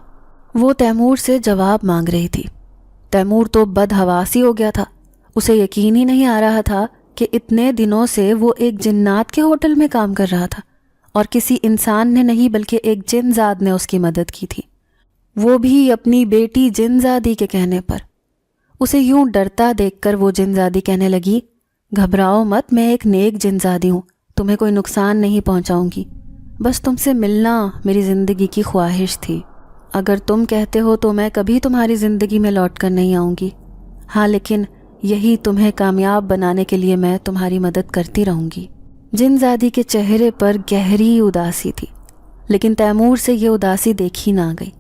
[SPEAKER 2] وہ تیمور سے جواب مانگ رہی تھی۔ تیمور تو بدحواسی ہو گیا تھا، اسے یقین ہی نہیں آ رہا تھا کہ اتنے دنوں سے وہ ایک جنات کے ہوٹل میں کام کر رہا تھا اور کسی انسان نے نہیں بلکہ ایک جن زاد نے اس کی مدد کی تھی، وہ بھی اپنی بیٹی جن زادی کے کہنے پر۔ اسے یوں ڈرتا دیکھ کر وہ جن زادی کہنے لگی، گھبراؤ مت، میں ایک نیک جن زادی ہوں، تمہیں کوئی نقصان نہیں پہنچاؤں گی، بس تم سے ملنا میری زندگی کی خواہش تھی۔ اگر تم کہتے ہو تو میں کبھی تمہاری زندگی میں لوٹ کر نہیں آؤں گی، ہاں لیکن یہی تمہیں کامیاب بنانے کے لیے میں تمہاری مدد کرتی رہوں گی۔ جن زادی کے چہرے پر گہری اداسی تھی، لیکن تیمور سے یہ اداسی دیکھی نہ گئی۔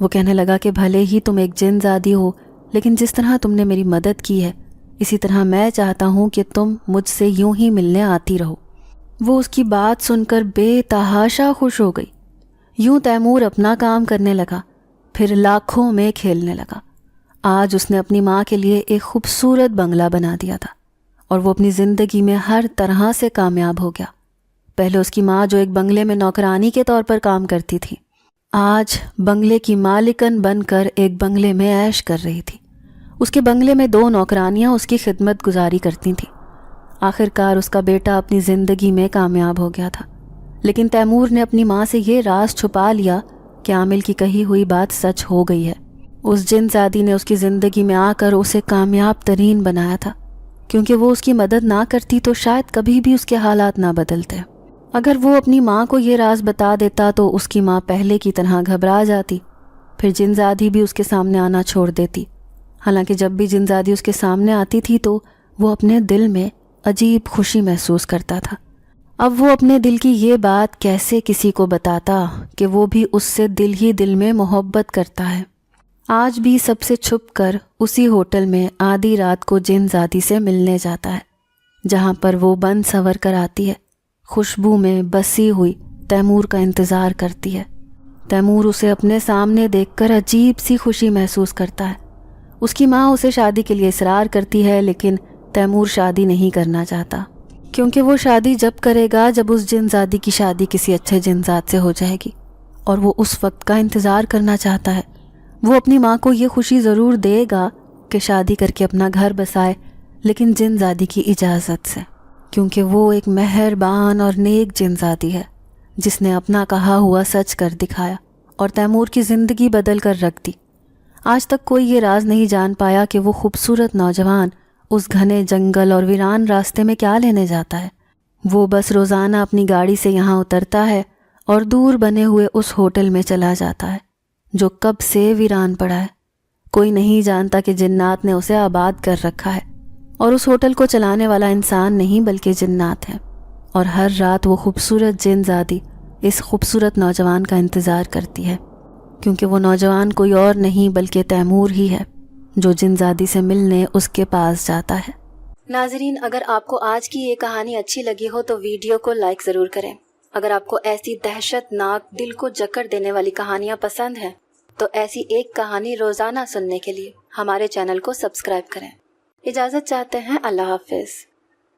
[SPEAKER 2] وہ کہنے لگا کہ بھلے ہی تم ایک جن زادی ہو، لیکن جس طرح تم نے میری مدد کی ہے اسی طرح میں چاہتا ہوں کہ تم مجھ سے یوں ہی ملنے آتی رہو۔ وہ اس کی بات سن کر بے تحاشا خوش ہو گئی۔ یوں تیمور اپنا کام کرنے لگا، پھر لاکھوں میں کھیلنے لگا۔ آج اس نے اپنی ماں کے لیے ایک خوبصورت بنگلہ بنا دیا تھا اور وہ اپنی زندگی میں ہر طرح سے کامیاب ہو گیا۔ پہلے اس کی ماں جو ایک بنگلے میں نوکرانی کے طور پر کام کرتی تھی، آج بنگلے کی مالکن بن کر ایک بنگلے میں عیش کر رہی تھی۔ اس کے بنگلے میں 2 نوکرانیاں اس کی خدمت گزاری کرتی تھیں۔ آخر کار اس کا بیٹا اپنی زندگی میں کامیاب ہو گیا تھا، لیکن تیمور نے اپنی ماں سے یہ راز چھپا لیا کہ عامل کی کہی ہوئی بات سچ ہو گئی ہے۔ اس جن زادی نے اس کی زندگی میں آ کر اسے کامیاب ترین بنایا تھا، کیونکہ وہ اس کی مدد نہ کرتی تو شاید کبھی بھی اس کے حالات نہ بدلتے۔ اگر وہ اپنی ماں کو یہ راز بتا دیتا تو اس کی ماں پہلے کی طرح گھبرا جاتی، پھر جن زادی بھی اس کے سامنے آنا چھوڑ دیتی۔ حالانکہ جب بھی جن زادی اس کے سامنے آتی تھی تو وہ اپنے دل میں عجیب خوشی محسوس کرتا تھا۔ اب وہ اپنے دل کی یہ بات کیسے کسی کو بتاتا کہ وہ بھی اس سے دل ہی دل میں محبت کرتا ہے۔ آج بھی سب سے چھپ کر اسی ہوٹل میں آدھی رات کو جن زادی سے ملنے جاتا ہے، جہاں پر وہ بن سنور کر آتی ہے، خوشبو میں بسی ہوئی تیمور کا انتظار کرتی ہے۔ تیمور اسے اپنے سامنے دیکھ کر عجیب سی خوشی محسوس کرتا ہے۔ اس کی ماں اسے شادی کے لیے اصرار کرتی ہے، لیکن تیمور شادی نہیں کرنا چاہتا، کیونکہ وہ شادی جب کرے گا جب اس جن زادی کی شادی کسی اچھے جن زاد سے ہو جائے گی، اور وہ اس وقت کا انتظار کرنا چاہتا ہے۔ وہ اپنی ماں کو یہ خوشی ضرور دے گا کہ شادی کر کے اپنا گھر بسائے، لیکن جن زادی کی اجازت سے، کیونکہ وہ ایک مہربان اور نیک جن زادی ہے جس نے اپنا کہا ہوا سچ کر دکھایا اور تیمور کی زندگی بدل کر رکھ دی۔ آج تک کوئی یہ راز نہیں جان پایا کہ وہ خوبصورت نوجوان اس گھنے جنگل اور ویران راستے میں کیا لینے جاتا ہے۔ وہ بس روزانہ اپنی گاڑی سے یہاں اترتا ہے اور دور بنے ہوئے اس ہوٹل میں چلا جاتا ہے جو کب سے ویران پڑا ہے۔ کوئی نہیں جانتا کہ جنات نے اسے آباد کر رکھا ہے، اور اس ہوٹل کو چلانے والا انسان نہیں بلکہ جنات ہے، اور ہر رات وہ خوبصورت جن زادی اس خوبصورت نوجوان کا انتظار کرتی ہے، کیونکہ وہ نوجوان کوئی اور نہیں بلکہ تیمور ہی ہے جو جن زادی سے ملنے اس کے پاس جاتا ہے۔
[SPEAKER 1] ناظرین، اگر آپ کو آج کی یہ کہانی اچھی لگی ہو تو ویڈیو کو لائک ضرور کریں۔ اگر آپ کو ایسی دہشت ناک دل کو جکڑ دینے والی کہانیاں پسند ہیں تو ایسی ایک کہانی روزانہ سننے کے لیے ہمارے چینل کو سبسکرائب کریں۔ اجازت چاہتے ہیں، اللہ حافظ۔